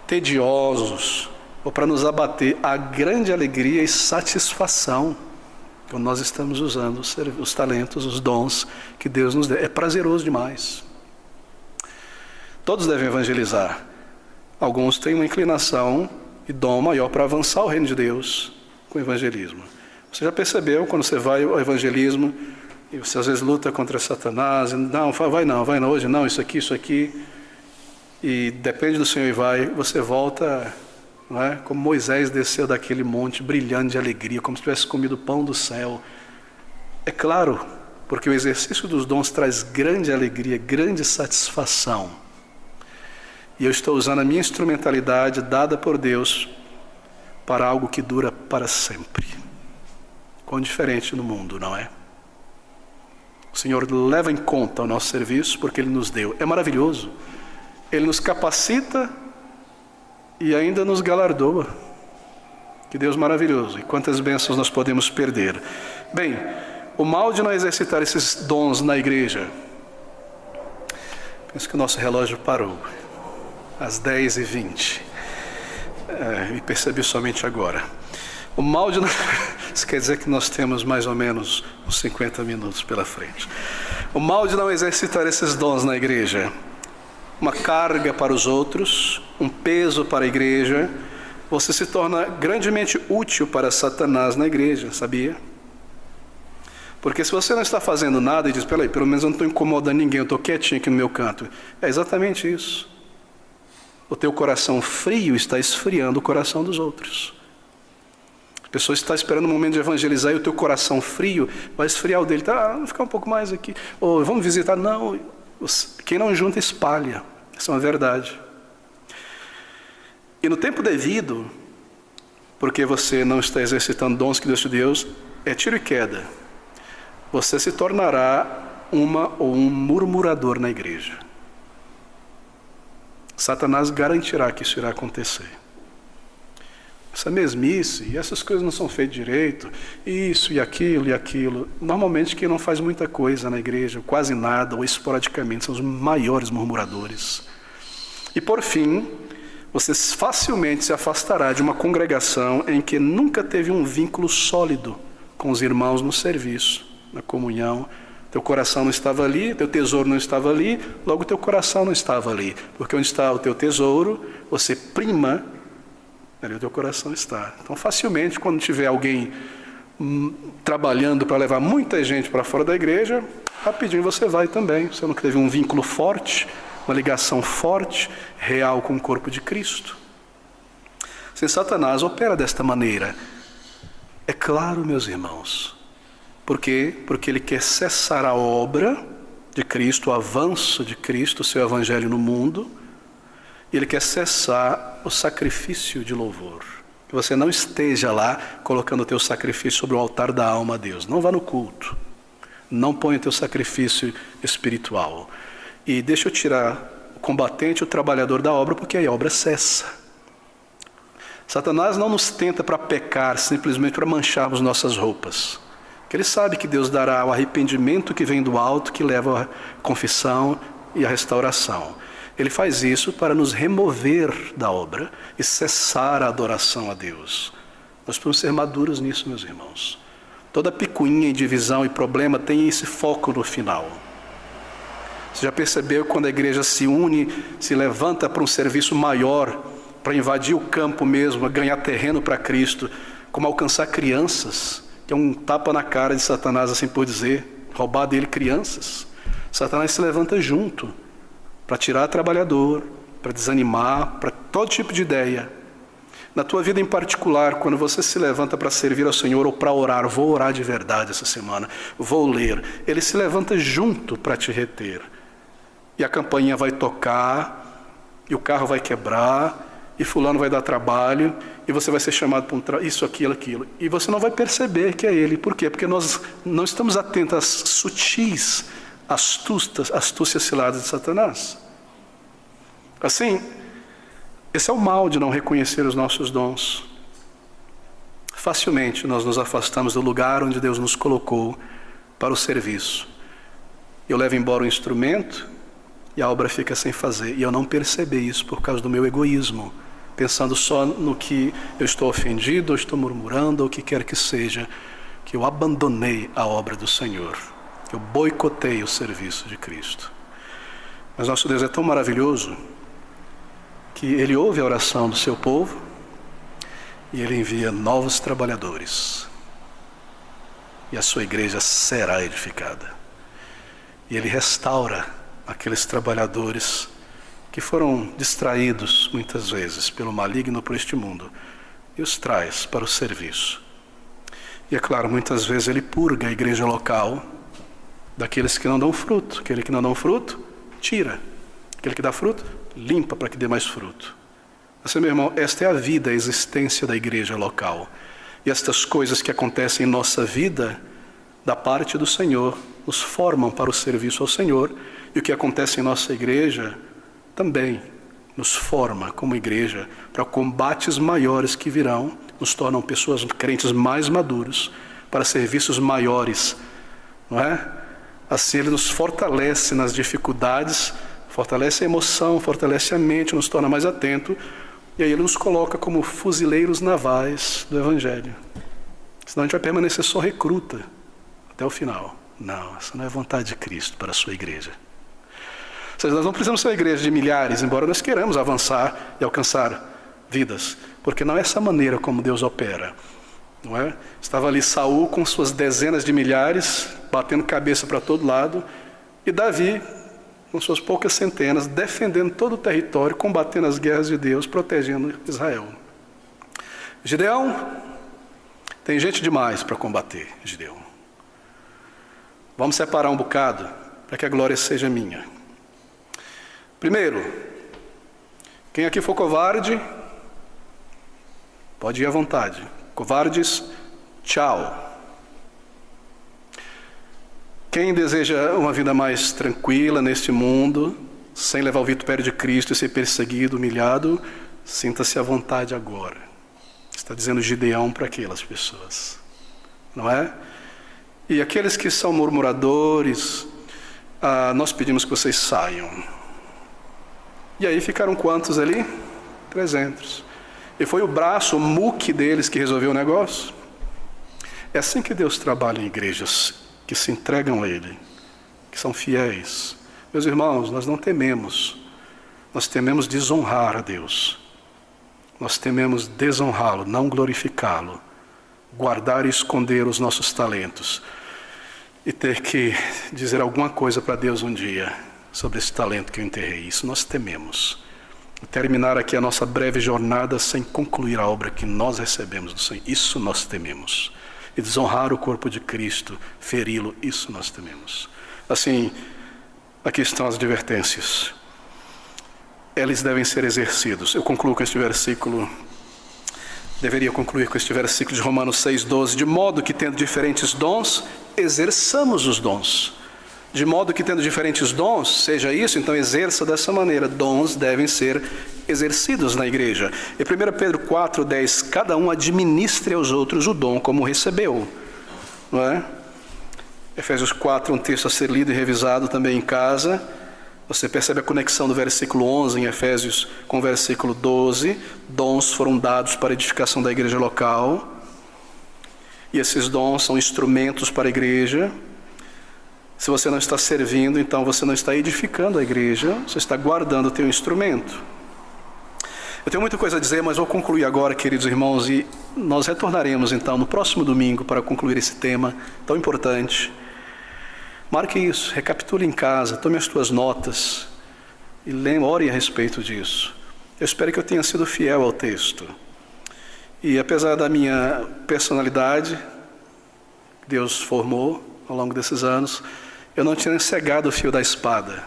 tediosos ou para nos abater. Há grande alegria e satisfação quando nós estamos usando os talentos, os dons que Deus nos deu. É prazeroso demais. Todos devem evangelizar. Alguns têm uma inclinação e dom maior para avançar o reino de Deus com o evangelismo. Você já percebeu quando você vai ao evangelismo e você às vezes luta contra Satanás, não, vai não, hoje não, isso aqui, e depende do Senhor e vai, você volta, não é? Como Moisés desceu daquele monte brilhando de alegria, como se tivesse comido pão do céu. É claro, porque o exercício dos dons traz grande alegria, grande satisfação. E eu estou usando a minha instrumentalidade dada por Deus para algo que dura para sempre. Quão diferente no mundo, não é? O Senhor leva em conta o nosso serviço porque Ele nos deu. É maravilhoso. Ele nos capacita e ainda nos galardoa. Que Deus maravilhoso. E quantas bênçãos nós podemos perder. Bem, o mal de não exercitar esses dons na igreja. Penso que o nosso relógio parou. Às 10h20. E percebi somente agora. O mal de não... Isso quer dizer que nós temos mais ou menos uns 50 minutos pela frente. O mal de não exercitar esses dons na igreja. Uma carga para os outros, um peso para a igreja. Você se torna grandemente útil para Satanás na igreja, sabia? Porque se você não está fazendo nada e diz, peraí, pelo menos eu não estou incomodando ninguém, eu estou quietinho aqui no meu canto. É exatamente isso. O teu coração frio está esfriando o coração dos outros. A pessoa está esperando o momento de evangelizar e o teu coração frio vai esfriar o dele. Tá, vamos ficar um pouco mais aqui. Ou vamos visitar. Não, quem não junta espalha. Isso é uma verdade. E no tempo devido, porque você não está exercitando dons que Deus te deu, é tiro e queda. Você se tornará uma ou um murmurador na igreja. Satanás garantirá que isso irá acontecer. Essa mesmice, e essas coisas não são feitas direito, isso e aquilo. Normalmente quem não faz muita coisa na igreja, quase nada, ou esporadicamente, são os maiores murmuradores. E por fim, você facilmente se afastará de uma congregação em que nunca teve um vínculo sólido com os irmãos no serviço, na comunhão. Teu coração não estava ali, teu tesouro não estava ali, logo teu coração não estava ali. Porque onde está o teu tesouro, você prima, ali o teu coração está. Então facilmente, quando tiver alguém trabalhando para levar muita gente para fora da igreja, rapidinho você vai também. Você não teve um vínculo forte, uma ligação forte, real com o corpo de Cristo. Se Satanás opera desta maneira, é claro, meus irmãos. Por quê? Porque ele quer cessar a obra de Cristo, o avanço de Cristo, o seu evangelho no mundo, e ele quer cessar o sacrifício de louvor. Que você não esteja lá colocando o teu sacrifício sobre o altar da alma a Deus. Não vá no culto. Não ponha o teu sacrifício espiritual. E deixa eu tirar o combatente, o trabalhador da obra, porque aí a obra cessa. Satanás não nos tenta para pecar, simplesmente para mancharmos nossas roupas. Porque ele sabe que Deus dará o arrependimento que vem do alto, que leva à confissão e à restauração. Ele faz isso para nos remover da obra e cessar a adoração a Deus. Nós precisamos ser maduros nisso, meus irmãos. Toda picuinha e divisão e problema tem esse foco no final. Você já percebeu quando a igreja se une, se levanta para um serviço maior, para invadir o campo mesmo, ganhar terreno para Cristo, como alcançar crianças, que é um tapa na cara de Satanás, assim por dizer, roubar dele crianças. Satanás se levanta junto, para tirar trabalhador, para desanimar, para todo tipo de ideia. Na tua vida em particular, quando você se levanta para servir ao Senhor ou para orar, vou orar de verdade essa semana, vou ler, ele se levanta junto para te reter. E a campainha vai tocar, e o carro vai quebrar, e fulano vai dar trabalho, e você vai ser chamado para isso, aquilo. E você não vai perceber que é ele. Por quê? Porque nós não estamos atentos às sutis astúcias ciladas de Satanás. Assim, esse é o mal de não reconhecer os nossos dons. Facilmente nós nos afastamos do lugar onde Deus nos colocou para o serviço. Eu levo embora o instrumento e a obra fica sem fazer. E eu não percebi isso por causa do meu egoísmo, pensando só no que eu estou ofendido, ou estou murmurando, ou o que quer que seja, que eu abandonei a obra do Senhor. Eu boicotei o serviço de Cristo. Mas nosso Deus é tão maravilhoso que Ele ouve a oração do seu povo e Ele envia novos trabalhadores. E a sua igreja será edificada. E Ele restaura aqueles trabalhadores que foram distraídos muitas vezes pelo maligno por este mundo e os traz para o serviço. E é claro, muitas vezes Ele purga a igreja local daqueles que não dão fruto. Aquele que não dá fruto, tira. Aquele que dá fruto, limpa para que dê mais fruto. Assim, meu irmão, esta é a vida, a existência da igreja local. E estas coisas que acontecem em nossa vida, da parte do Senhor, nos formam para o serviço ao Senhor. E o que acontece em nossa igreja também nos forma como igreja para combates maiores que virão, nos tornam pessoas crentes mais maduros, para serviços maiores, não é? Assim Ele nos fortalece nas dificuldades, fortalece a emoção, fortalece a mente, nos torna mais atento, e aí Ele nos coloca como fuzileiros navais do Evangelho. Senão a gente vai permanecer só recruta até o final. Não, essa não é a vontade de Cristo para a sua igreja. Ou seja, nós não precisamos ser uma igreja de milhares, embora nós queiramos avançar e alcançar vidas, porque não é essa maneira como Deus opera. Não é? Estava ali Saul com suas dezenas de milhares, batendo cabeça para todo lado, e Davi com suas poucas centenas, defendendo todo o território, combatendo as guerras de Deus, protegendo Israel. Gideão, tem gente demais para combater, Gideão. Vamos separar um bocado, para que a glória seja minha. Primeiro, quem aqui for covarde, pode ir à vontade. Covardes, tchau. Quem deseja uma vida mais tranquila neste mundo, sem levar o vitupério de Cristo e ser perseguido, humilhado, sinta-se à vontade agora. Está dizendo Gideão para aquelas pessoas, não é? E aqueles que são murmuradores, nós pedimos que vocês saiam. E aí ficaram quantos ali? 300. E foi o braço, o muque deles que resolveu o negócio. É assim que Deus trabalha em igrejas que se entregam a Ele, que são fiéis. Meus irmãos, nós não tememos. Nós tememos desonrar a Deus. Nós tememos desonrá-lo, não glorificá-lo. Guardar e esconder os nossos talentos. E ter que dizer alguma coisa para Deus um dia sobre esse talento que eu enterrei. Isso nós tememos. terminar aqui a nossa breve jornada sem concluir a obra que nós recebemos do Senhor. Isso nós tememos. E desonrar o corpo de Cristo, feri-lo, isso nós tememos. Assim, aqui estão as advertências. Eles devem ser exercidos. Eu concluo com este versículo, deveria concluir com este versículo de Romanos 6,12. De modo que, tendo diferentes dons, exerçamos os dons. De modo que, tendo diferentes dons, seja isso, então exerça dessa maneira. Dons devem ser exercidos na igreja. E 1 Pedro 4,10, cada um administre aos outros o dom como recebeu. Não é? Efésios 4, um texto a ser lido e revisado também em casa. Você percebe a conexão do versículo 11 em Efésios com o versículo 12. Dons foram dados para a edificação da igreja local. E esses dons são instrumentos para a igreja. Se você não está servindo, então você não está edificando a igreja, você está guardando o teu instrumento. Eu tenho muita coisa a dizer, mas vou concluir agora, queridos irmãos, e nós retornaremos então no próximo domingo para concluir esse tema tão importante. Marque isso, recapitule em casa, tome as tuas notas e ore a respeito disso. Eu espero que eu tenha sido fiel ao texto. E apesar da minha personalidade, que Deus formou ao longo desses anos, eu não tinha cegado o fio da espada.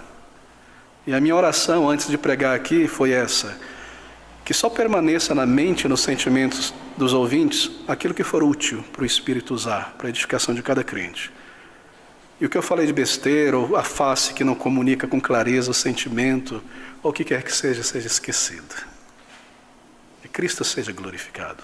E a minha oração antes de pregar aqui foi essa: que só permaneça na mente e nos sentimentos dos ouvintes aquilo que for útil para o Espírito usar, para a edificação de cada crente. E o que eu falei de besteira, ou a face que não comunica com clareza o sentimento, ou o que quer que seja, seja esquecido. E Cristo seja glorificado.